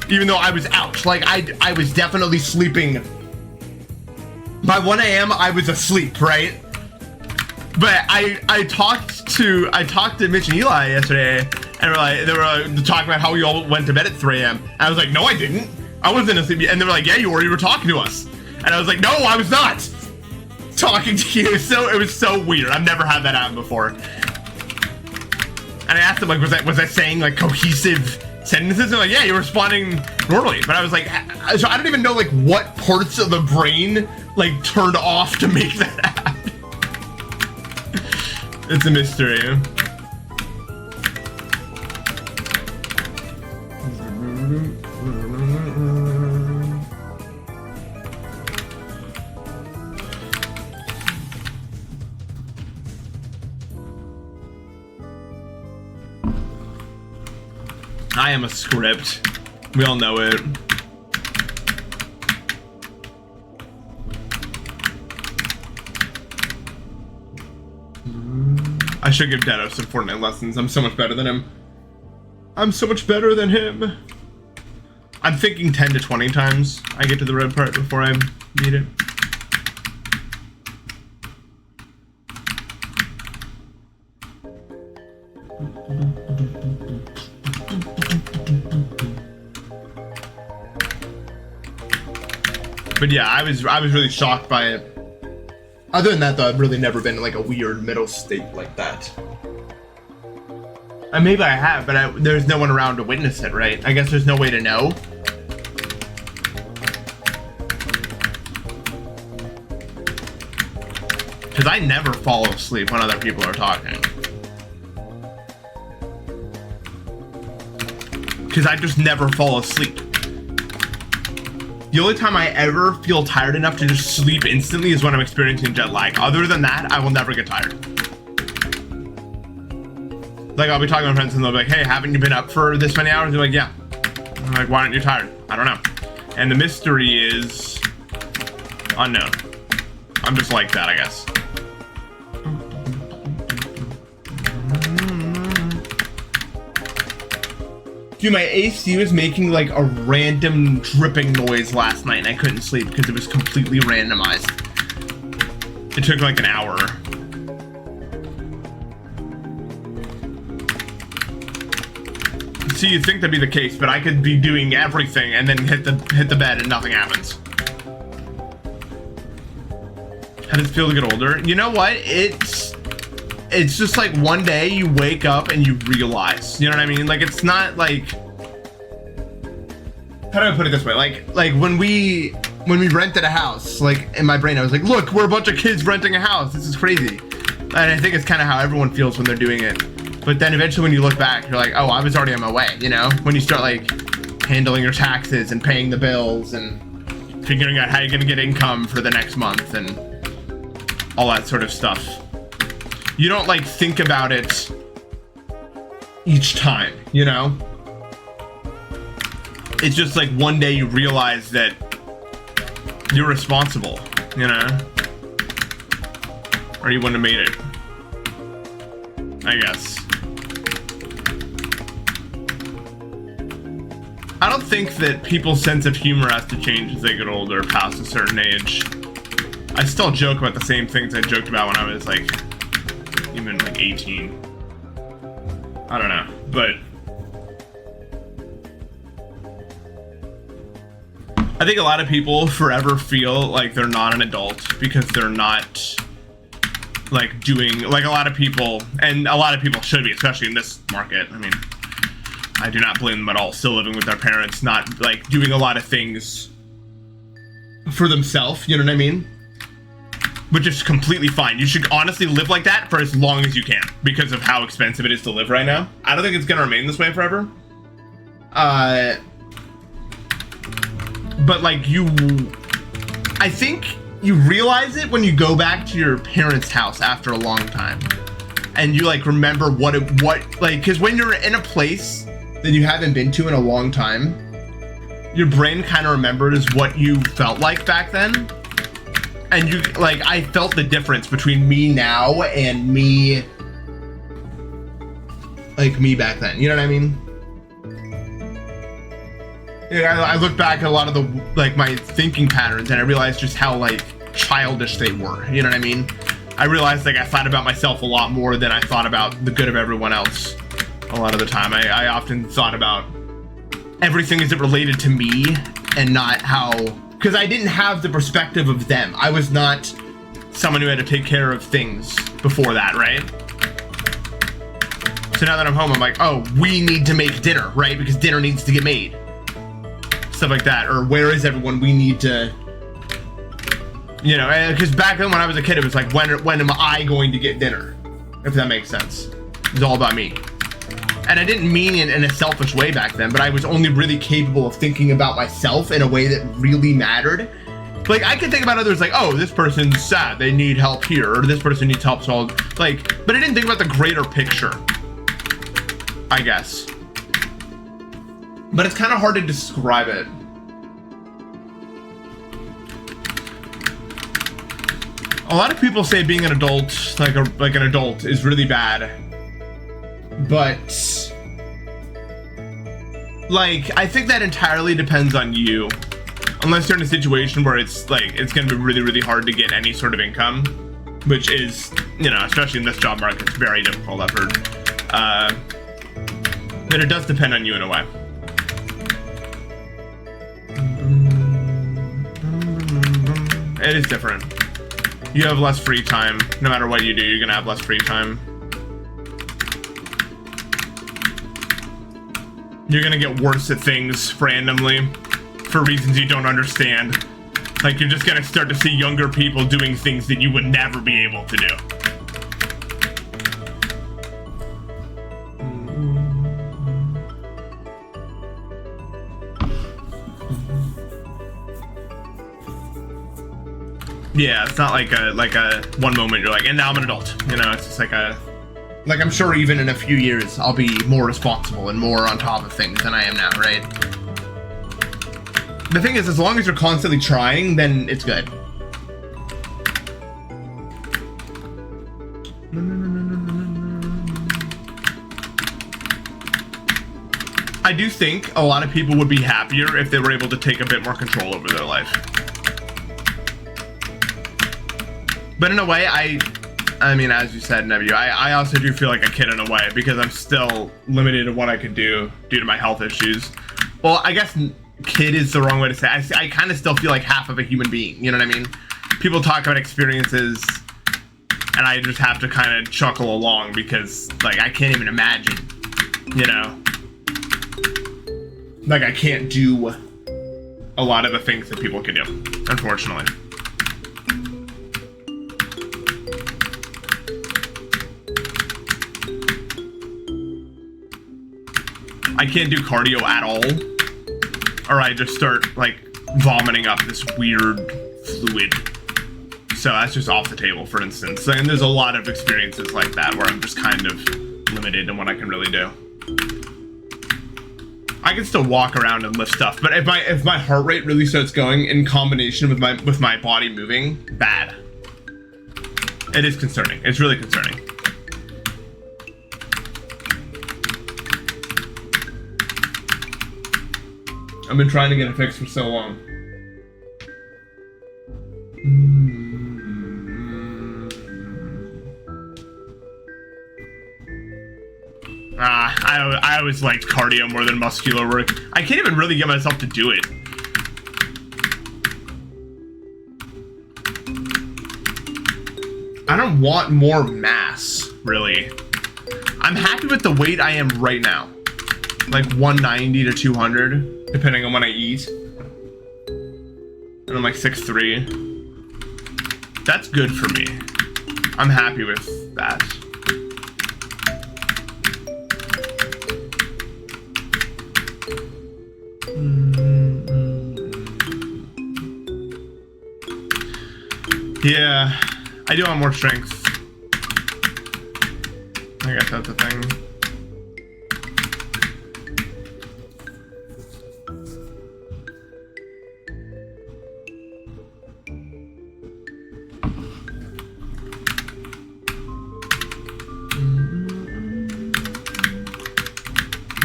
even though I was out. Like, I was definitely sleeping. By 1 a.m. I was asleep, right? But I talked to Mitch and Eli yesterday, and they were talking about how we all went to bed at 3 a.m. And I was like, no, I didn't. I wasn't asleep. And they were like, yeah, you were talking to us. And I was like, no, I was not talking to you. So it was so weird. I've never had that happen before. And I asked them, like, was I saying like cohesive sentences? And like, yeah, you're responding normally. But I was like, so I don't even know like what parts of the brain like turned off to make that happen. It's a mystery. I am a script. We all know it. I should give Dado some Fortnite lessons. I'm so much better than him. I'm so much better than him. I'm thinking 10 to 20 times I get to the red part before I beat it. But yeah, I was really shocked by it. Other than that, though, I've really never been in like a weird middle state like that. Maybe I have, but there's no one around to witness it, right? I guess there's no way to know. Because I never fall asleep when other people are talking. Because I just never fall asleep. The only time I ever feel tired enough to just sleep instantly is when I'm experiencing jet lag. Other than that, I will never get tired. Like, I'll be talking to my friends and they'll be like, hey, haven't you been up for this many hours? They're like, yeah. I'm like, why aren't you tired? I don't know. And the mystery is unknown. I'm just like that, I guess. Dude, my AC was making like a random dripping noise last night and I couldn't sleep because it was completely randomized. It took like an hour. See, you'd think that'd be the case, but I could be doing everything and then hit the bed and nothing happens. How does it feel to get older? You know what? It's just like one day you wake up and you realize, you know what I mean? Like, it's not like, how do I put it this way? Like when we rented a house, like in my brain, I was like, look, we're a bunch of kids renting a house. This is crazy. And I think it's kind of how everyone feels when they're doing it. But then eventually when you look back, you're like, oh, I was already on my way, you know? When you start like handling your taxes and paying the bills and figuring out how you're gonna get income for the next month and all that sort of stuff. You don't like think about it each time, you know? It's just like one day you realize that you're responsible, you know? Or you wouldn't have made it, I guess. I don't think that people's sense of humor has to change as they get older past a certain age. I still joke about the same things I joked about when I was like, even like 18. I don't know, but I think a lot of people forever feel like they're not an adult because they're not like doing, like a lot of people, and a lot of people should be, especially in this market. I mean, I do not blame them at all, still living with their parents, not like doing a lot of things for themselves, you know what I mean? Which is completely fine. You should honestly live like that for as long as you can because of how expensive it is to live right now. I don't think it's gonna remain this way forever. But like I think you realize it when you go back to your parents' house after a long time. And you like remember what like, cause when you're in a place that you haven't been to in a long time, your brain kind of remembers what you felt like back then. And you, like, I felt the difference between me now and me, like, me back then. You know what I mean? Yeah, I look back at a lot of the, like, my thinking patterns and I realized just how, like, childish they were. You know what I mean? I realized, like, I thought about myself a lot more than I thought about the good of everyone else a lot of the time. I often thought about everything as it related to me and not how... Because I didn't have the perspective of them. I was not someone who had to take care of things before that, right? So now that I'm home, I'm like, oh, we need to make dinner, right? Because dinner needs to get made. Stuff like that. Or where is everyone? We need to... You know, because back then when I was a kid, it was like, when am I going to get dinner? If that makes sense. It was all about me. And I didn't mean it in a selfish way back then, but I was only really capable of thinking about myself in a way that really mattered. Like, I could think about others like, oh, this person's sad, they need help here, or this person needs help solved. Like, but I didn't think about the greater picture, I guess. But it's kind of hard to describe it. A lot of people say being an adult, like an adult, is really bad. But, like, I think that entirely depends on you. Unless you're in a situation where it's, like, it's gonna be really, really hard to get any sort of income. Which is, you know, especially in this job market, it's very difficult, I've heard. But it does depend on you in a way. It is different. You have less free time. No matter what you do, you're gonna have less free time. You're gonna get worse at things randomly for reasons you don't understand. Like, you're just gonna start to see younger people doing things that you would never be able to do. Yeah, it's not like a one moment you're like, and now I'm an adult. You know, it's just like I'm sure even in a few years I'll be more responsible and more on top of things than I am now, right? The thing is, as long as you're constantly trying, then it's good. I do think a lot of people would be happier if they were able to take a bit more control over their life. But in a way, I mean, as you said, Nebu, I also do feel like a kid in a way, because I'm still limited in what I could do due to my health issues. Well, I guess kid is the wrong way to say it. I kind of still feel like half of a human being, you know what I mean? People talk about experiences, and I just have to kind of chuckle along, because, like, I can't even imagine, you know? Like, I can't do a lot of the things that people can do, unfortunately. I can't do cardio at all, or I just start, like, vomiting up this weird fluid. So that's just off the table, for instance. And there's a lot of experiences like that where I'm just kind of limited in what I can really do. I can still walk around and lift stuff, but if my heart rate really starts going in combination with my body moving, bad. It is concerning. It's really concerning. I've been trying to get it fixed for so long. I always liked cardio more than muscular work. I can't even really get myself to do it. I don't want more mass, really. I'm happy with the weight I am right now. Like 190 to 200, depending on when I eat. And I'm like 6'3". That's good for me. I'm happy with that. Yeah, I do want more strength. I guess that's the thing.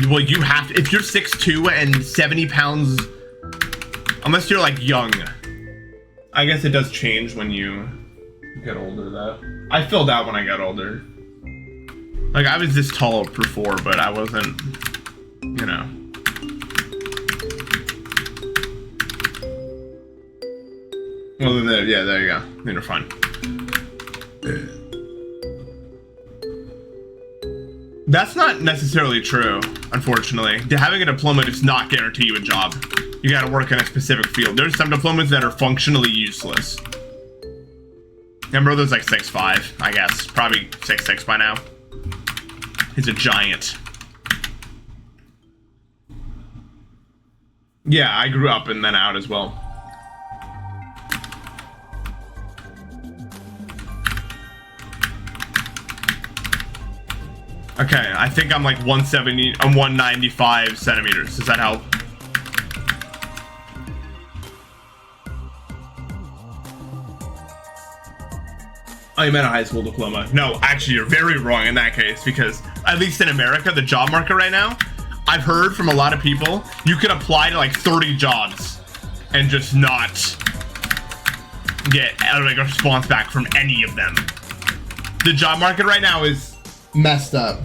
Well, you have to, if you're 6'2" and 70 pounds, unless you're like young. I guess it does change when you get older, though. I filled out when I got older. Like, I was this tall before, but I wasn't, you know. Well, then, yeah, there you go. Then you're fine. That's not necessarily true, unfortunately. Having a diploma does not guarantee you a job. You gotta work in a specific field. There's some diplomas that are functionally useless. Yeah, my brother's like 6'5", I guess. Probably 6'6" by now. He's a giant. Yeah, I grew up and then out as well. Okay, I think I'm like 170, I'm 195 centimeters. Does that help? Oh, you meant a high school diploma. No, actually, you're very wrong in that case, because at least in America, the job market right now, I've heard from a lot of people, you could apply to like 30 jobs and just not get like a response back from any of them. The job market right now is messed up.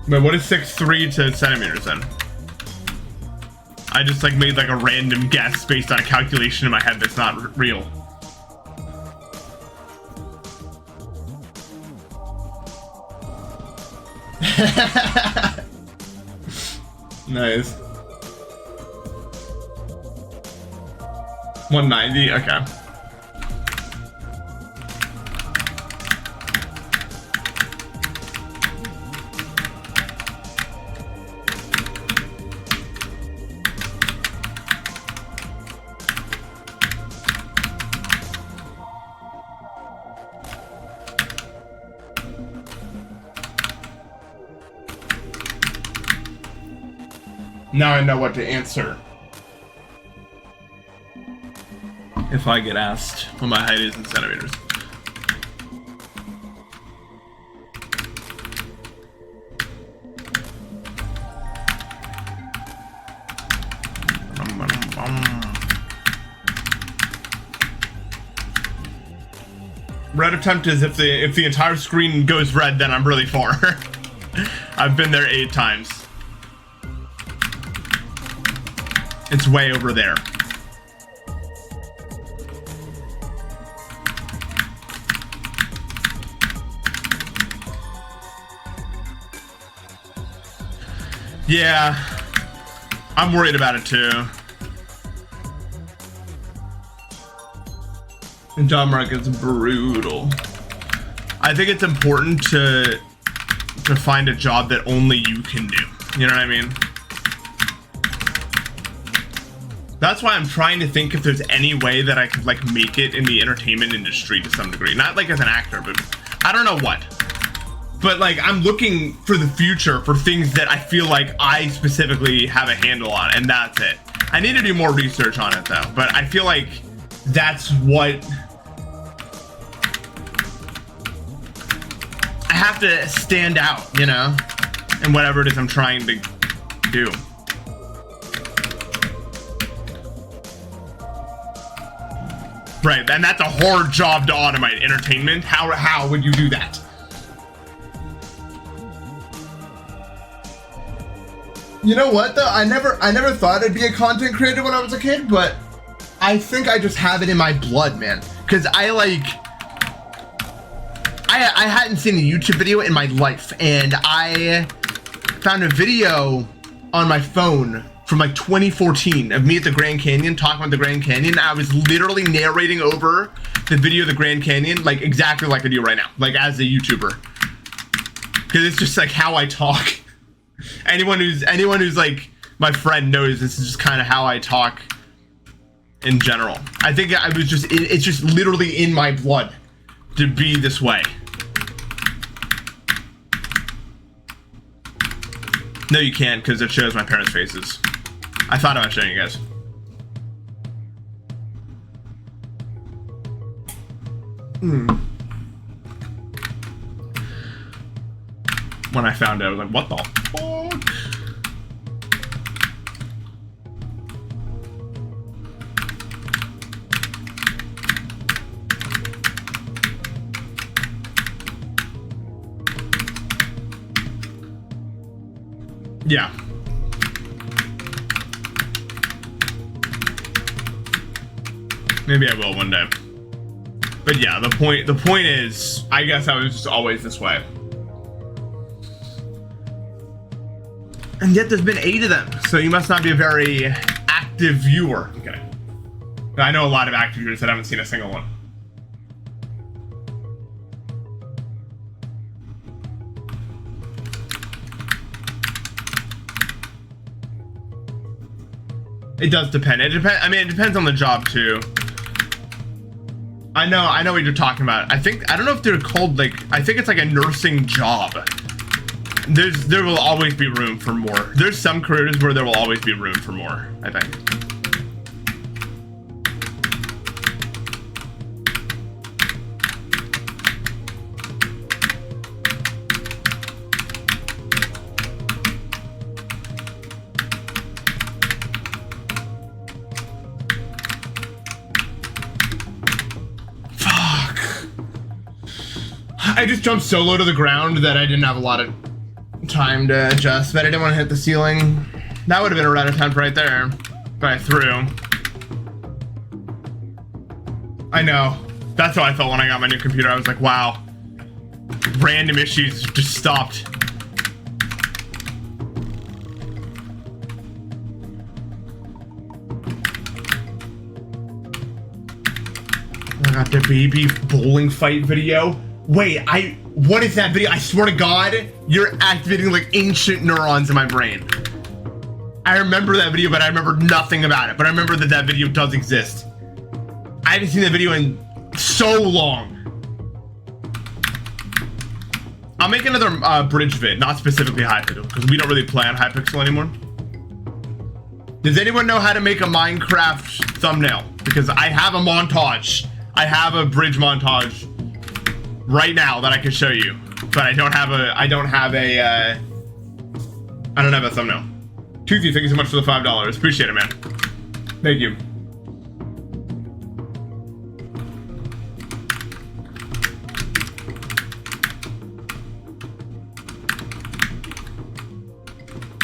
Wait, what is 6'3" to centimeters then? I just like made like a random guess based on a calculation in my head that's not real. Nice. 190, okay. Now I know what to answer. If I get asked what my height is in centimeters. Red attempt is if the entire screen goes red, then I'm really far. I've been there 8 times. It's way over there. Yeah, I'm worried about it too. The job market's brutal. I think it's important to find a job that only you can do. You know what I mean? That's why I'm trying to think if there's any way that I could like make it in the entertainment industry to some degree. Not like as an actor, but I don't know what. But like I'm looking for the future for things that I feel like I specifically have a handle on, and that's it. I need to do more research on it though, but I feel like that's what I have to stand out, you know, in whatever it is I'm trying to do. Right, and that's a hard job to automate. Entertainment. How would you do that? You know what though? I never thought I'd be a content creator when I was a kid, but I think I just have it in my blood, man. Cause I hadn't seen a YouTube video in my life, and I found a video on my phone from like 2014 of me at the Grand Canyon talking about the Grand Canyon. I was literally narrating over the video of the Grand Canyon, like exactly like I do right now, like as a YouTuber. Cause it's just like how I talk. Anyone who's like my friend knows this is just kind of how I talk in general. I think I was just, it's just literally in my blood to be this way. No, you can't, because it shows my parents' faces. I thought about showing you guys. When I found it, I was like, what the fuck? Yeah. Maybe I will one day. But yeah, the point is, I guess I was just always this way. And yet there's been 8 of them, so you must not be a very active viewer. Okay. I know a lot of active viewers that haven't seen a single one. It does depend. It depends. I mean, it depends on the job too. I know what you're talking about. I don't know if they're called like, I think it's like a nursing job. There will always be room for more. There's some careers where there will always be room for more, I think. I just jumped so low to the ground that I didn't have a lot of time to adjust, but I didn't want to hit the ceiling. That would have been a red attempt right there. But I threw. I know. That's how I felt when I got my new computer. I was like, wow. Random issues just stopped. I got the baby bowling fight video. Wait, what is that video? I swear to God, you're activating like ancient neurons in my brain. I remember that video, but I remember nothing about it. But I remember that that video does exist. I haven't seen that video in so long. I'll make another bridge vid, not specifically Hypixel, because we don't really play on Hypixel anymore. Does anyone know how to make a Minecraft thumbnail? Because I have a montage. I have a bridge montage right now that I can show you, but I don't have a thumbnail. Toothy, thank you so much for the $5. Appreciate it, man. Thank you.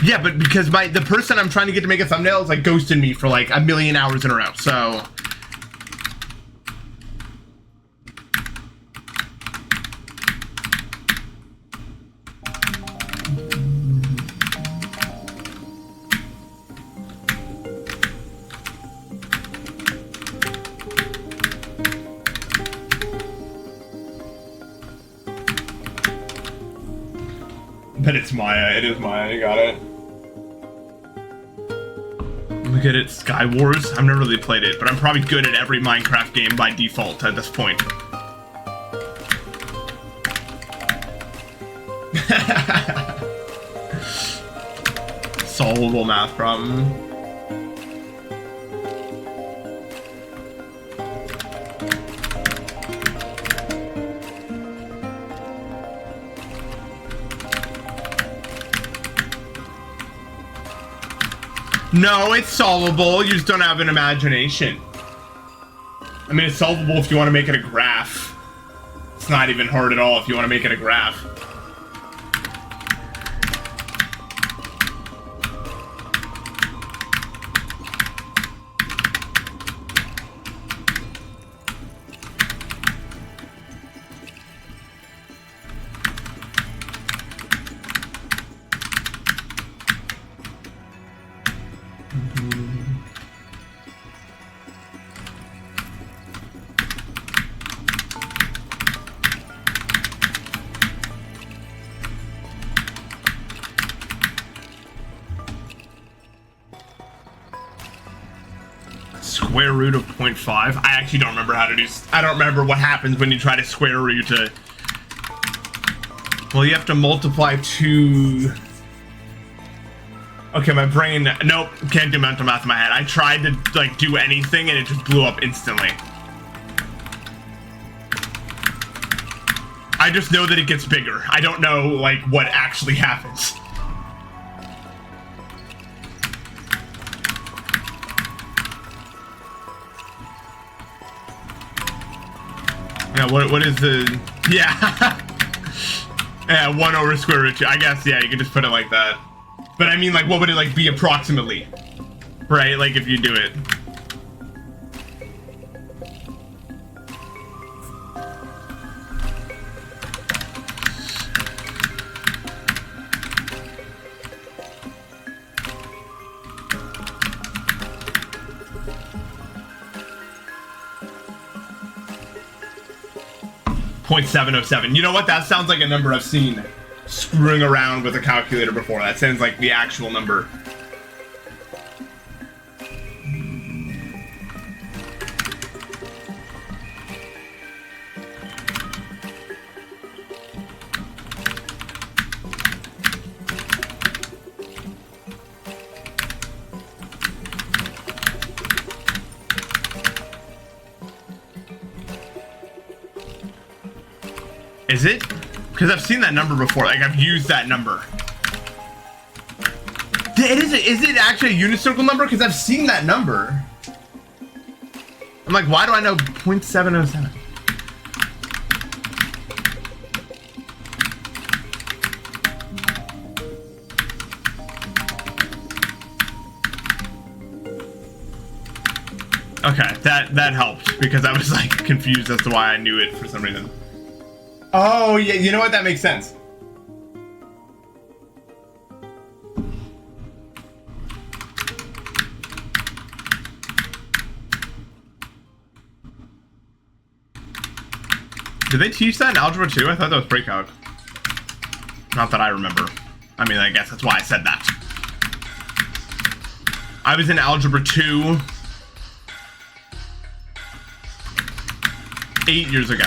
Yeah, but because the person I'm trying to get to make a thumbnail is like ghosting me for like a million hours in a row, so. But it's Maya. It is Maya. You got it. Look at it. Sky Wars. I've never really played it, but I'm probably good at every Minecraft game by default at this point. Solvable math problem. No, it's solvable. You just don't have an imagination. I mean, it's solvable if you want to make it a graph. It's not even hard at all if you want to make it a graph. Square root of 0.5. I actually don't remember how to do. I don't remember what happens when you try to square root to. Well, you have to multiply 2. Okay, my brain. Nope, can't do mental math in my head. I tried to like do anything and it just blew up instantly. I just know that it gets bigger. I don't know like what actually happens. Yeah, what is the... Yeah. Yeah, 1 over square root 2. I guess, yeah, you could just put it like that. But I mean, like, what would it, like, be approximately? Right? Like, if you do it. .707. You know what? That sounds like a number I've seen screwing around with a calculator before. That sounds like the actual number. Is it? Because I've seen that number before. Like, I've used that number. Is it actually a unicircle number? Because I've seen that number. I'm like, why do I know 0.707? Okay, that helped because I was like confused as to why I knew it for some reason. Oh yeah, you know what? That makes sense. Did they teach that in Algebra 2? I thought that was pre-calc. Not that I remember. I mean, I guess that's why I said that. I was in Algebra 2 8 years ago.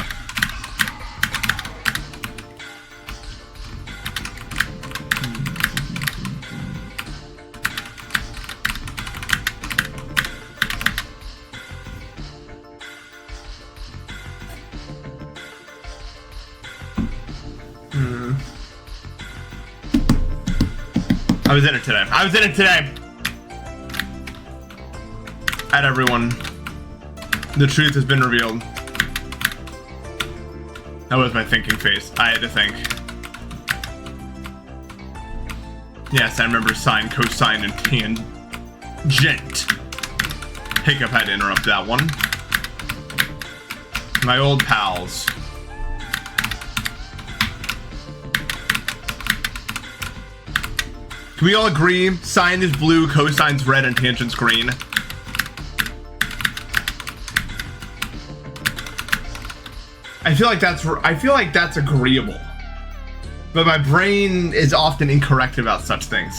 I was in it today. I was in it today. At everyone. The truth has been revealed. That was my thinking face. I had to think. Yes, I remember sine, cosine, and tangent. Hiccup had to interrupt that one. My old pals. Can we all agree? Sine is blue, cosine's red, and tangent's green. I feel like that's agreeable. But my brain is often incorrect about such things.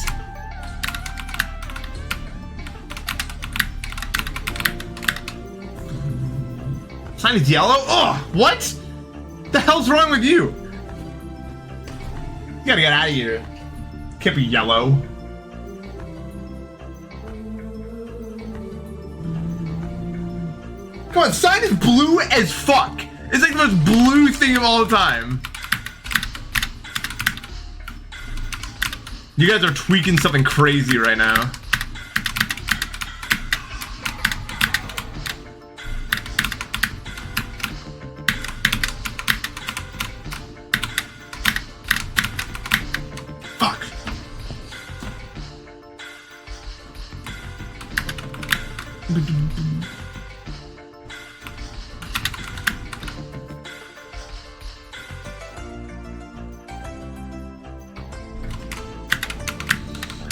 Sine is yellow? Oh, what? The hell's wrong with you? You gotta get out of here. Can't be yellow. Come on, sine is blue as fuck. It's like the most blue thing of all time. You guys are tweaking something crazy right now. Fuck.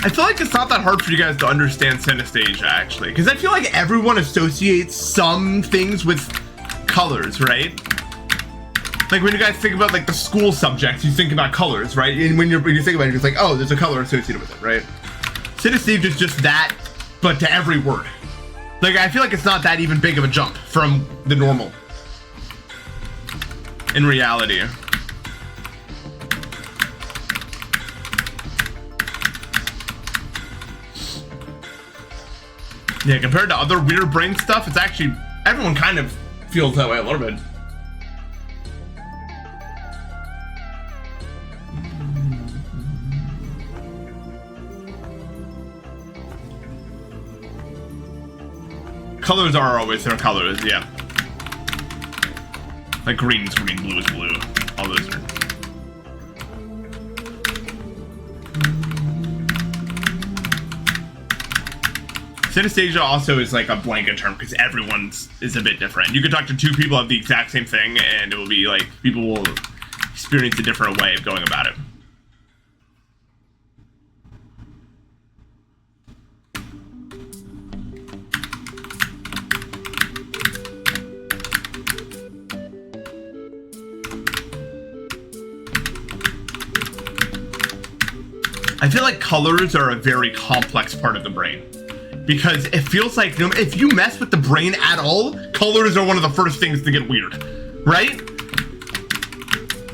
I feel like it's not that hard for you guys to understand synesthesia, actually, because I feel like everyone associates some things with colors, right? Like when you guys think about like the school subjects, you think about colors, right? And when you think about it, it's like, oh, there's a color associated with it, right? Synesthesia is just that, but to every word. Like I feel like it's not that even big of a jump from the normal. In reality. Yeah, compared to other weird brain stuff, it's actually, everyone kind of feels that way a little bit. Colors are always their colors, yeah. Like green is green, blue is blue. All those are. Synesthesia also is like a blanket term because everyone's is a bit different. You could talk to two people of the exact same thing and it will be like, people will experience a different way of going about it. I feel like colors are a very complex part of the brain. Because it feels like if you mess with the brain at all, colors are one of the first things to get weird, right?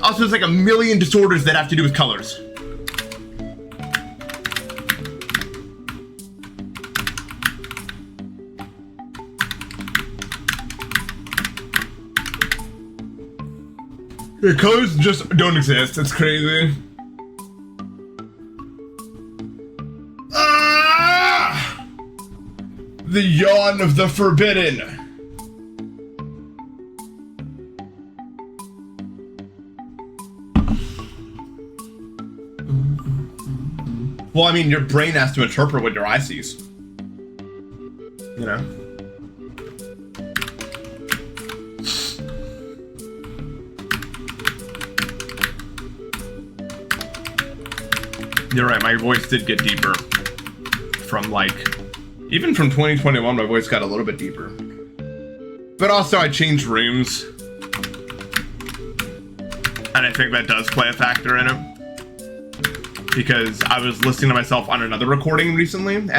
Also, there's like a million disorders that have to do with colors. The colors just don't exist. It's crazy. The yawn of the forbidden. Well, I mean, your brain has to interpret what your eye sees. You know? You're right, my voice did get deeper. From like, even from 2021, my voice got a little bit deeper. But also I changed rooms. And I think that does play a factor in it. Because I was listening to myself on another recording recently, and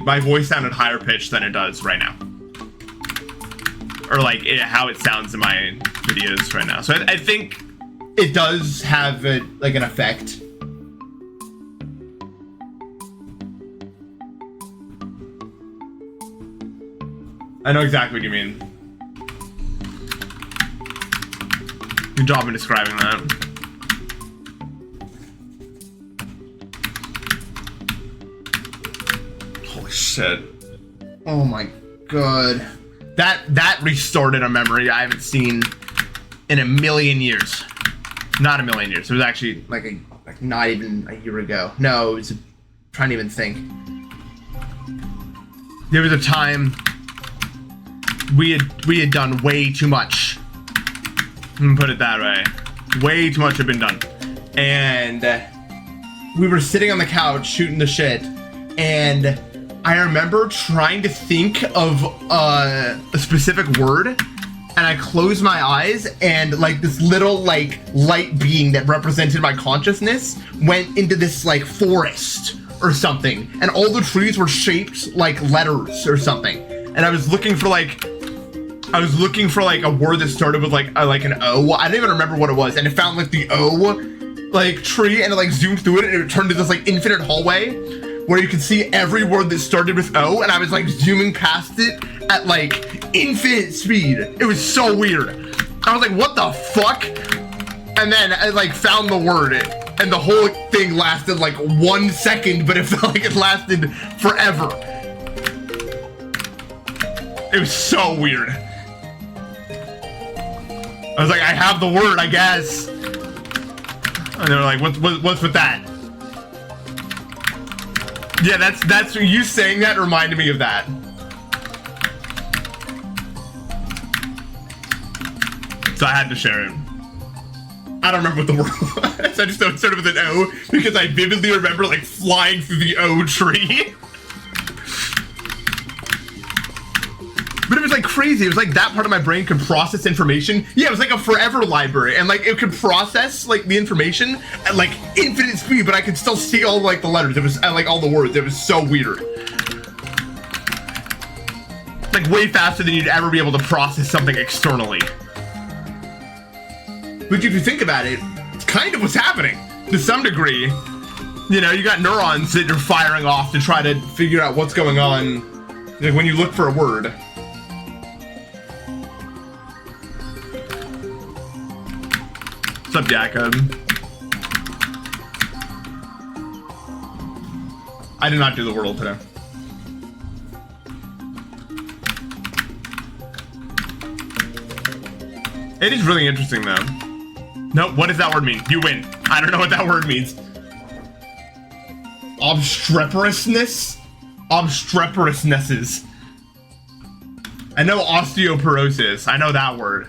my voice sounded higher pitched than it does right now. Or like how it sounds in my videos right now. So I think it does have like an effect. I know exactly what you mean. Good job in describing that. Holy shit. Oh my god. That restarted a memory I haven't seen in a million years. Not a million years. It was actually like not even a year ago. No, it was trying to even think. There was a time we had done way too much. Put it that way. Way too much had been done. And we were sitting on the couch shooting the shit, and I remember trying to think of a specific word, and I closed my eyes, and like this little like light being that represented my consciousness went into this like forest or something, and all the trees were shaped like letters or something, and I was looking for like a word that started with like an O. I don't even remember what it was, and it found like the O like tree, and it like zoomed through it, and it turned into this like infinite hallway where you can see every word that started with O, and I was like zooming past it at like infinite speed. It was so weird. I was like, what the fuck? And then I like found the word, and the whole thing lasted like 1 second, but it felt like it lasted forever. It was so weird. I was like, I have the word, I guess. And they were like, what's with that? Yeah, that's you saying that reminded me of that. So I had to share it. I don't remember what the word was. I just know it started with an O because I vividly remember like flying through the O tree. But it was like crazy. It was like that part of my brain could process information. Yeah, it was like a forever library, and like it could process like the information at like infinite speed, but I could still see all like the letters. It was like all the words. It was so weird. Like way faster than you'd ever be able to process something externally. But if you think about it, it's kind of what's happening to some degree. You know, you got neurons that you're firing off to try to figure out what's going on. Like when you look for a word. What's up, Jacob? I did not do the Wordle today. It is really interesting, though. No, what does that word mean? You win. I don't know what that word means. Obstreperousness? Obstreperousnesses. I know osteoporosis. I know that word.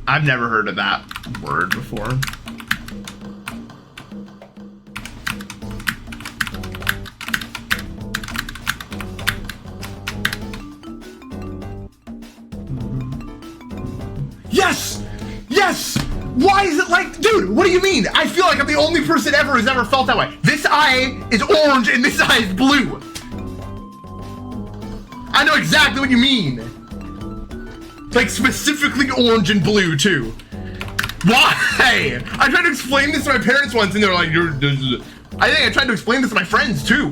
I've never heard of that word before. Yes! Yes! Why is it like, dude, what do you mean? I feel like I'm the only person ever who's ever felt that way. This eye is orange and this eye is blue. I know exactly what you mean. Like specifically orange and blue too. Why? I tried to explain this to my parents once and they're like, I think I tried to explain this to my friends too.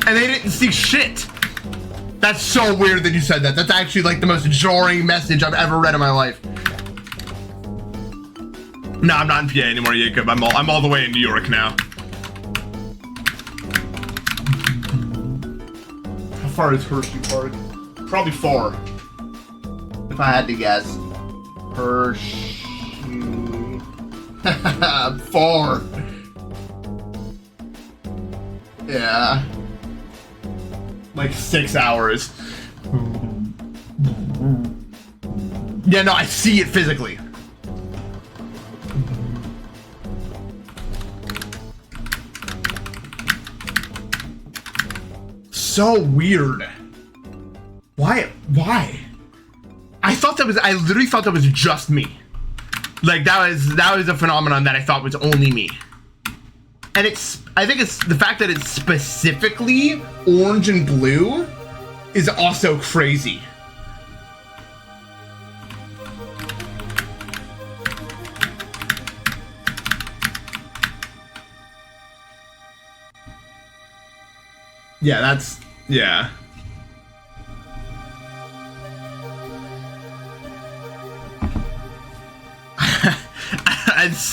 And they didn't see shit. That's so weird that you said that. That's actually like the most jarring message I've ever read in my life. No, I'm not in PA anymore, Jacob. I'm all the way in New York now. How far is Hershey Park? Probably far. If I had to guess. Hershey. Far. Yeah. Like 6 hours. Yeah, no, I see it physically. So weird. Why? I literally thought that was just me. Like that was a phenomenon that I thought was only me. And I think it's the fact that it's specifically orange and blue is also crazy. Yeah, yeah.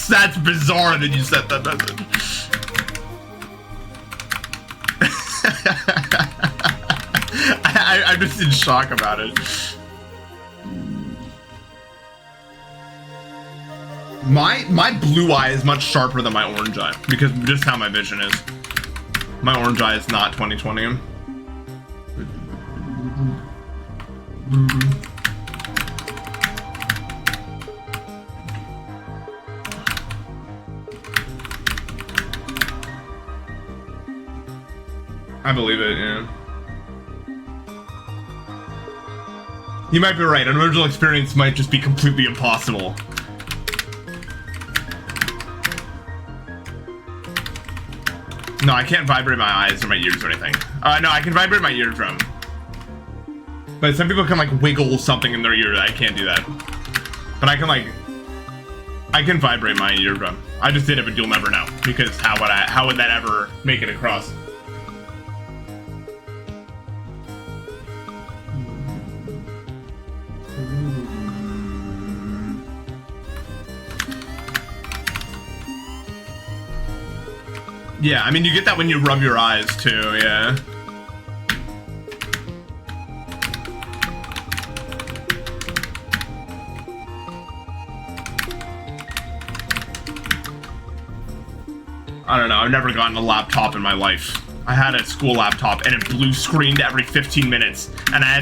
That's bizarre that you sent that message. I'm just in shock about it. My blue eye is much sharper than my orange eye because just how my vision is. My orange eye is not 20/20. I believe it, yeah. You might be right. An original experience might just be completely impossible. No, I can't vibrate my eyes or my ears or anything. No, I can vibrate my eardrum. But some people can like wiggle something in their ear. I can't do that. But I can vibrate my eardrum. I just did it, but you'll never know because how would that ever make it across? Yeah, I mean, you get that when you rub your eyes, too, yeah. I don't know, I've never gotten a laptop in my life. I had a school laptop, and it blue screened every 15 minutes, and I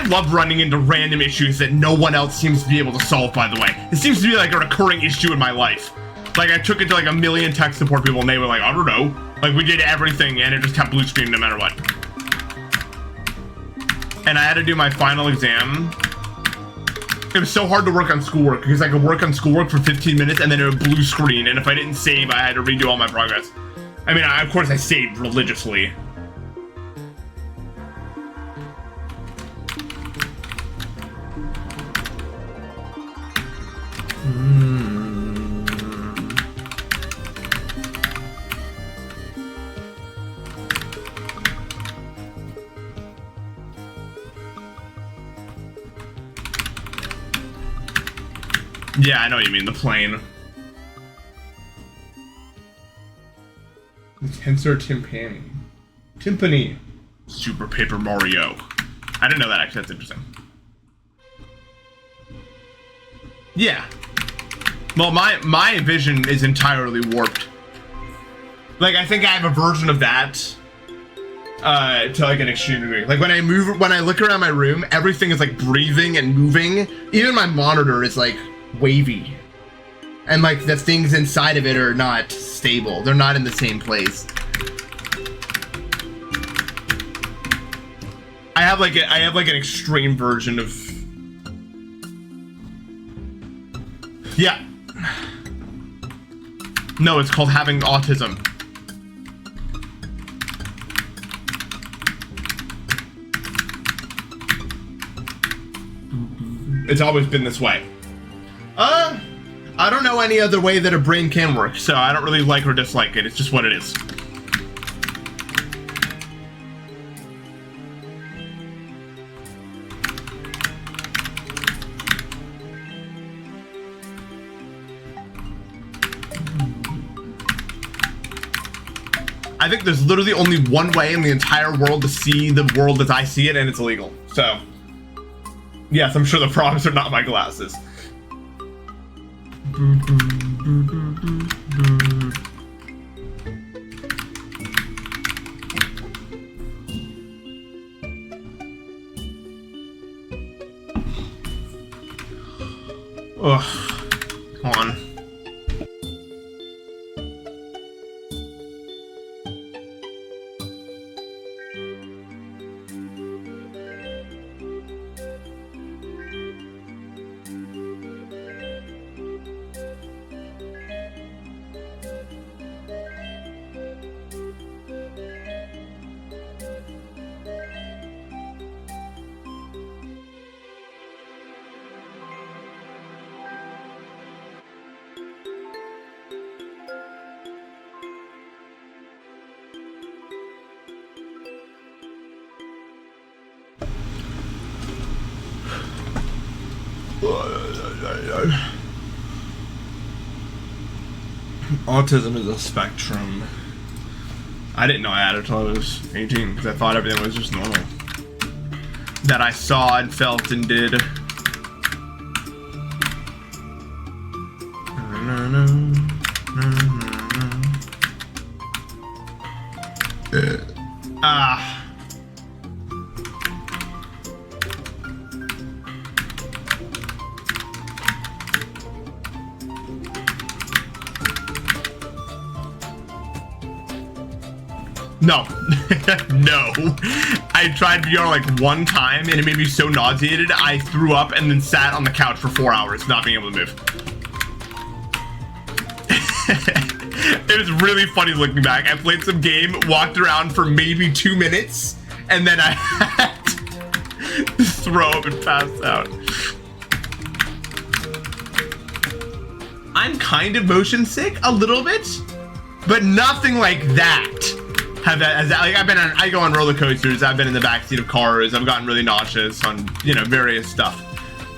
love running into random issues that no one else seems to be able to solve, by the way. It seems to be like a recurring issue in my life. Like, I took it to like a million tech support people and they were like, I don't know. Like, we did everything and it just kept blue screen no matter what. And I had to do my final exam. It was so hard to work on schoolwork because I could work on schoolwork for 15 minutes and then it would blue screen. And if I didn't save, I had to redo all my progress. I mean, of course I saved religiously. Yeah, I know what you mean, the plane. The tensor timpani. Timpani. Super Paper Mario. I didn't know that, actually. That's interesting. Yeah. Well, my vision is entirely warped. Like, I think I have a version of that to like an extreme degree. Like when I look around my room, everything is like breathing and moving. Even my monitor is like wavy. And like the things inside of it are not stable. They're not in the same place. I have like an extreme version of. Yeah. No, it's called having autism. It's always been this way. I don't know any other way that a brain can work, so I don't really like or dislike it. It's just what it is. I think there's literally only one way in the entire world to see the world as I see it, and it's illegal. So, yes, I'm sure the problems are not my glasses. Ugh. Come on. Autism is a spectrum. I didn't know I had it until I was 18 because I thought everything was just normal. That I saw and felt and did. No. No. I tried VR like one time and it made me so nauseated I threw up and then sat on the couch for 4 hours not being able to move. It was really funny looking back. I played some game, walked around for maybe 2 minutes, and then I had to throw up and pass out. I'm kind of motion sick a little bit, but nothing like that. I go on roller coasters. I've been in the backseat of cars. I've gotten really nauseous on, you know, various stuff.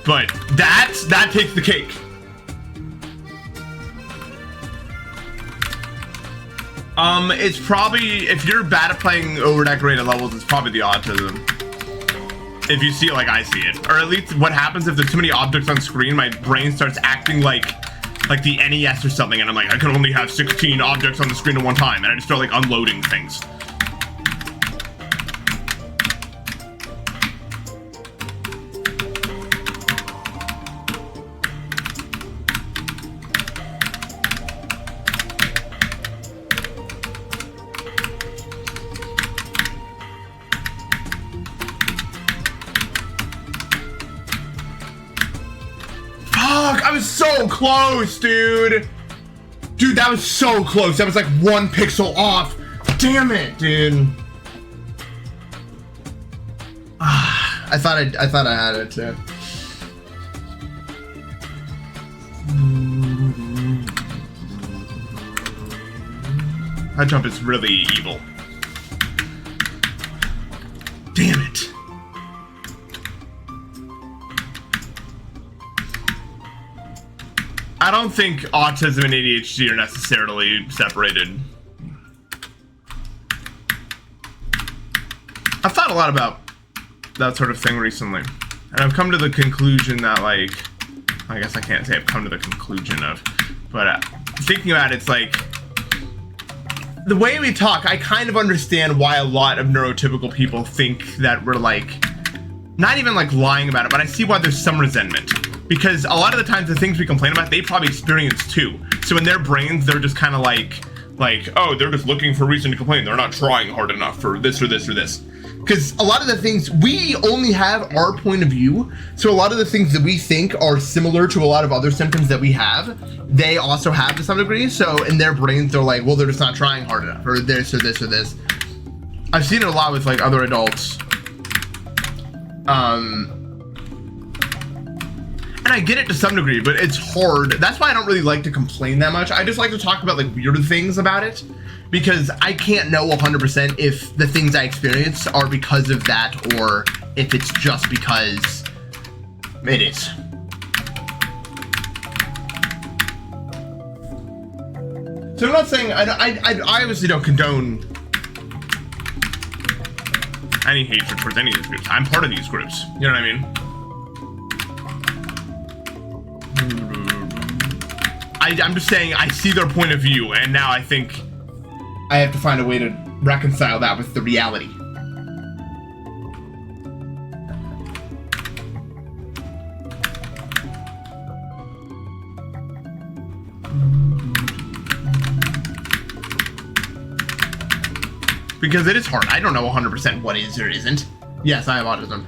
But that takes the cake. It's probably, if you're bad at playing over-decorated levels, it's probably the autism. If you see it like I see it. Or at least what happens if there's too many objects on screen, my brain starts acting like the NES or something, and I'm like, I can only have 16 objects on the screen at one time, and I just start like unloading things. I was so close, dude. Dude, that was so close. That was like 1 pixel off. Damn it, dude. I thought I had it too. That jump is really evil. Damn it. I don't think autism and ADHD are necessarily separated. I've thought a lot about that sort of thing recently, and I've come to the conclusion that, like, I guess I can't say I've come to the conclusion of, but thinking about it, it's like, the way we talk, I kind of understand why a lot of neurotypical people think that we're like, not even like lying about it, but I see why there's some resentment. Because a lot of the times the things we complain about, they probably experience too. So in their brains, they're just kind of like, oh, they're just looking for reason to complain. They're not trying hard enough for this or this or this. Because a lot of the things, we only have our point of view. So a lot of the things that we think are similar to a lot of other symptoms that we have, they also have to some degree. So in their brains, they're like, well, they're just not trying hard enough, or this or this or this. I've seen it a lot with like other adults. And I get it to some degree, but it's hard. That's why I don't really like to complain that much. I just like to talk about like weird things about it, because I can't know 100% if the things I experience are because of that or if it's just because it is. So I'm not saying, I obviously don't condone any hatred towards any of these groups. I'm part of these groups, you know what I mean? I'm just saying I see their point of view, and now I think I have to find a way to reconcile that with the reality. Because it is hard. I don't know 100% what is or isn't. Yes, I have autism.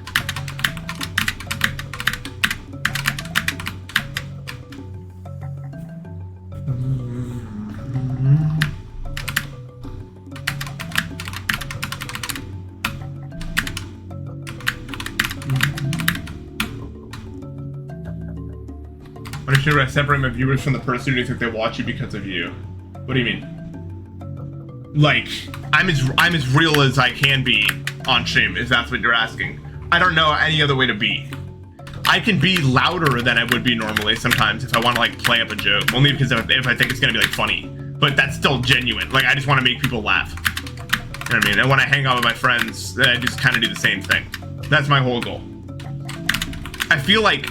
What should I separate my viewers from the person who think they watch you because of you? What do you mean? Like, I'm as real as I can be on stream, if that's what you're asking. I don't know any other way to be. I can be louder than I would be normally sometimes if I want to like play up a joke, only because if I think it's gonna be like funny. But that's still genuine. Like I just want to make people laugh. You know what I mean? And when I hang out with my friends, I just kind of do the same thing. That's my whole goal. I feel like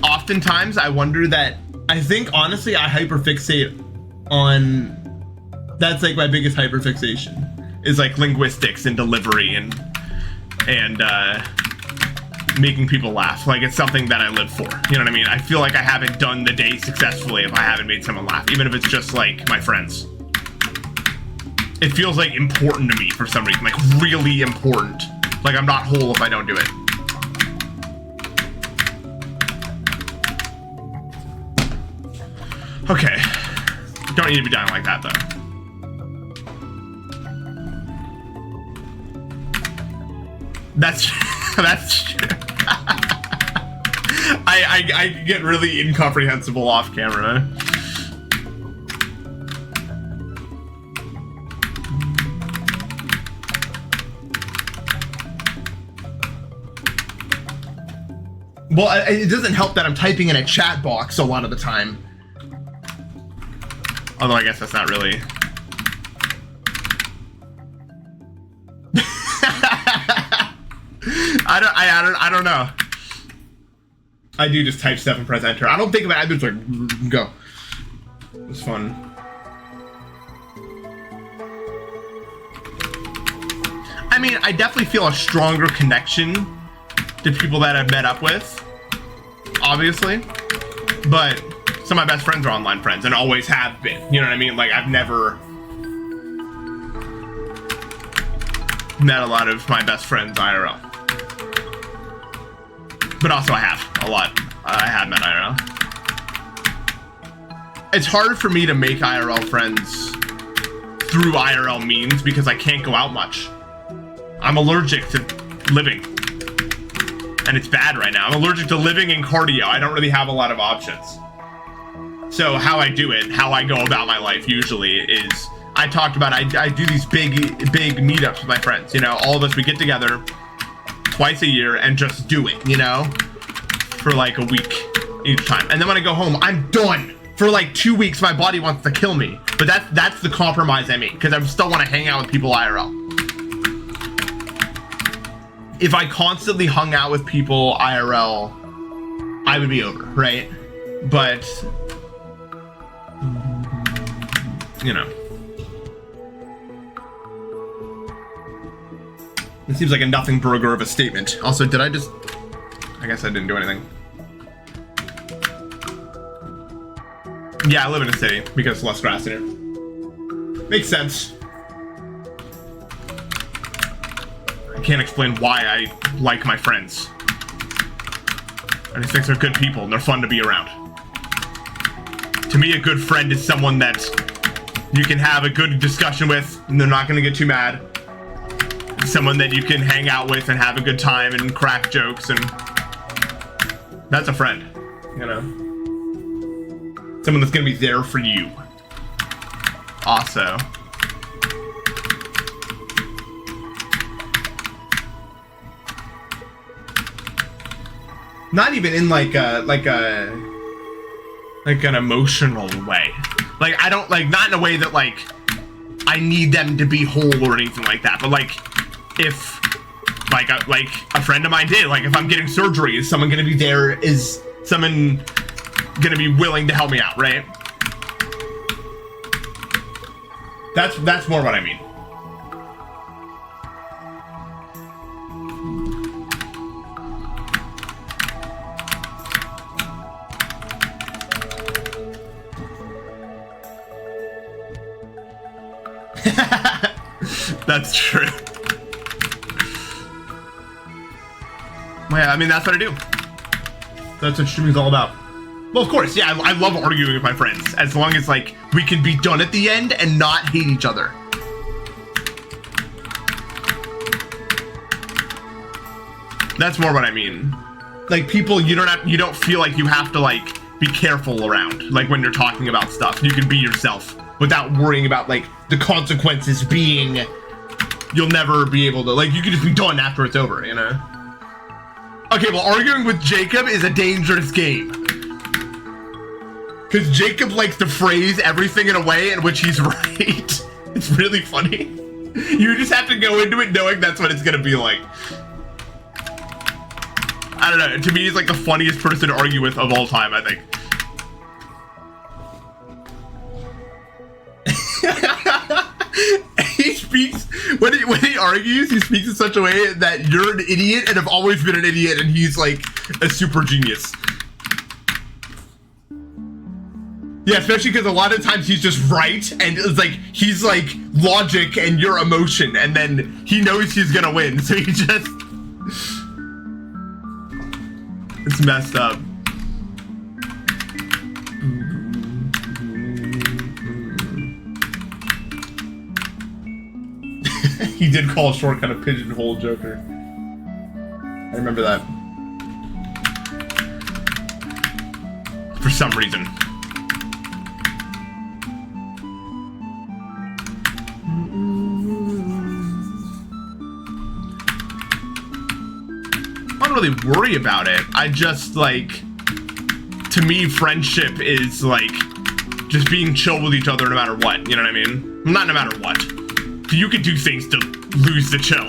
oftentimes I wonder that, I think honestly I hyperfixate on, that's like my biggest hyperfixation, is like linguistics and delivery and making people laugh. Like it's something that I live for, you know what I mean? I feel like I haven't done the day successfully if I haven't made someone laugh, even if it's just like my friends. It feels like important to me for some reason, like really important. Like I'm not whole if I don't do it. Okay, don't need to be dying like that though. That's I get really incomprehensible off camera. Well, it doesn't help that I'm typing in a chat box a lot of the time. Although I guess that's not really. I don't know. I do just type stuff and press enter. I don't think about it. I just like go. It's fun. I mean, I definitely feel a stronger connection to people that I've met up with, obviously, but some of my best friends are online friends and always have been. You know what I mean? Like I've never met a lot of my best friends IRL. But also I have a lot. I have met IRL. It's hard for me to make IRL friends through IRL means because I can't go out much. I'm allergic to living. And it's bad right now. I'm allergic to living and cardio. I don't really have a lot of options. So how I do it, how I go about my life usually is, I talked about, I do these big meetups with my friends. You know, all of us, we get together twice a year and just do it, you know, for like a week each time. And then when I go home, I'm done. For like 2 weeks, my body wants to kill me. But that's the compromise I make, because I still want to hang out with people IRL. If I constantly hung out with people IRL, I would be over, right? But, you know. It seems like a nothing burger of a statement. Also, I guess I didn't do anything. Yeah, I live in a city because there's less grass in here. Makes sense. I can't explain why I like my friends. I just think they're good people and they're fun to be around. To me, a good friend is someone that you can have a good discussion with and they're not going to get too mad. Someone that you can hang out with and have a good time and crack jokes, and that's a friend, you know? Someone that's gonna be there for you. Also. Not even in like an emotional way. Like I don't like, not in a way that like I need them to be whole or anything like that, but like if like a friend of mine did, like if I'm getting surgery, is someone gonna be there? Is someone gonna be willing to help me out, right? That's more what I mean. That's true. Well, yeah, I mean, that's what I do. That's what streaming's all about. Well, of course, yeah, I love arguing with my friends, as long as, like, we can be done at the end and not hate each other. That's more what I mean. Like, people you don't feel like you have to, like, be careful around, like, when you're talking about stuff. You can be yourself without worrying about, like, the consequences being you'll never be able to, like, you can just be done after it's over, you know? Okay, well, arguing with Jacob is a dangerous game. Because Jacob likes to phrase everything in a way in which he's right. It's really funny. You just have to go into it knowing that's what it's gonna be like. I don't know, to me, he's like the funniest person to argue with of all time, I think. He speaks, when he argues, he speaks in such a way that you're an idiot and have always been an idiot, and he's like a super genius. Yeah, especially because a lot of times he's just right, and it's like, he's like logic and your emotion, and then he knows he's gonna win, so he just... It's messed up. He did call a shortcut a pigeonhole Joker. I remember that. For some reason. I don't really worry about it. I just, like, to me, friendship is like just being chill with each other no matter what, you know what I mean? Not no matter what. You could do things to lose the chill.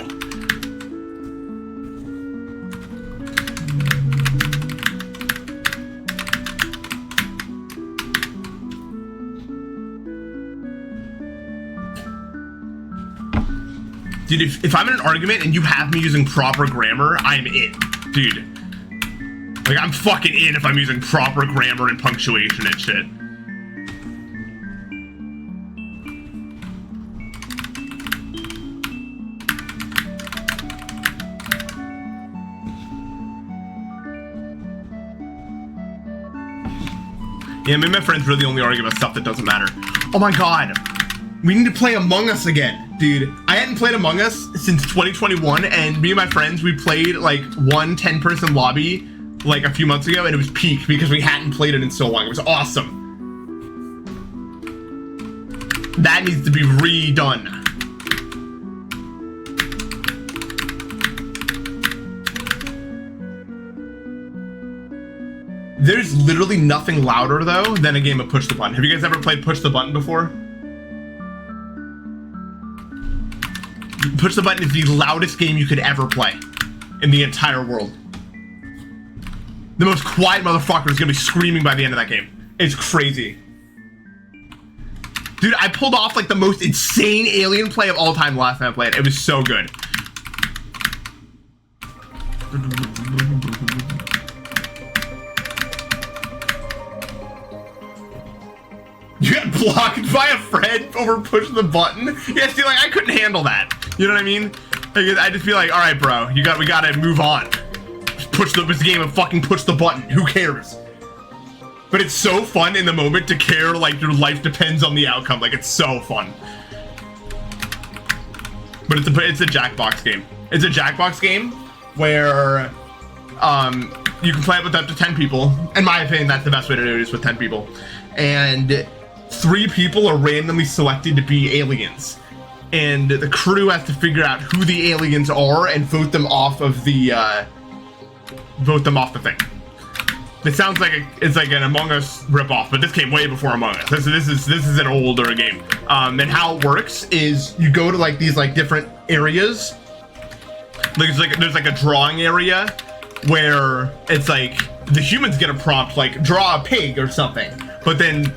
Dude, if I'm in an argument and you have me using proper grammar, I'm in, dude. Like, I'm fucking in if I'm using proper grammar and punctuation and shit. Yeah, me and my friends really only argue about stuff that doesn't matter. Oh my god. We need to play Among Us again, dude. I hadn't played Among Us since 2021, and me and my friends, we played like one 10-person lobby like a few months ago, and it was peak because we hadn't played it in so long. It was awesome. That needs to be redone. There's literally nothing louder though than a game of Push the Button. Have you guys ever played Push the Button before? Push the Button is the loudest game you could ever play in the entire world. The most quiet motherfucker is gonna be screaming by the end of that game. It's crazy. Dude, I pulled off like the most insane alien play of all time the last time I played. It was so good. You got blocked by a friend over Push the Button? Yeah, see, like, I couldn't handle that. You know what I mean? Like, I just feel like, all right, bro, we gotta move on. Just push this game and fucking push the button. Who cares? But it's so fun in the moment to care like your life depends on the outcome. Like, it's so fun. But it's a Jackbox game. It's a Jackbox game where you can play it with up to 10 people. In my opinion, that's the best way to do it, is with 10 people. And 3 people are randomly selected to be aliens. And the crew has to figure out who the aliens are and vote them off of the thing. It sounds like it's like an Among Us ripoff, but this came way before Among Us. This is an older game. And how it works is you go to like these like different areas. Like there's like a drawing area where it's like the humans get a prompt like draw a pig or something, but then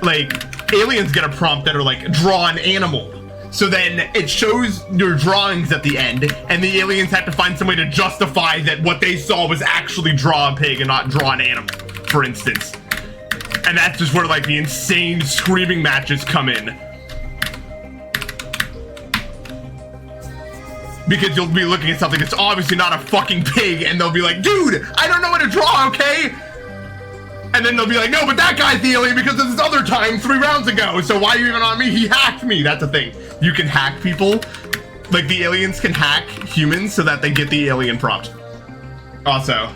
like aliens get a prompt that are like draw an animal. So then it shows your drawings at the end, and the aliens have to find some way to justify that what they saw was actually draw a pig and not draw an animal, for instance. And that's just where like the insane screaming matches come in. because you'll be looking at something that's obviously not a fucking pig, and they'll be like, dude, I don't know what to draw, okay? And then they'll be like, no, but that guy's the alien because of this other time 3 rounds ago, so why are you even on me? He hacked me. That's the thing. You can hack people. Like, the aliens can hack humans so that they get the alien prompt. Also,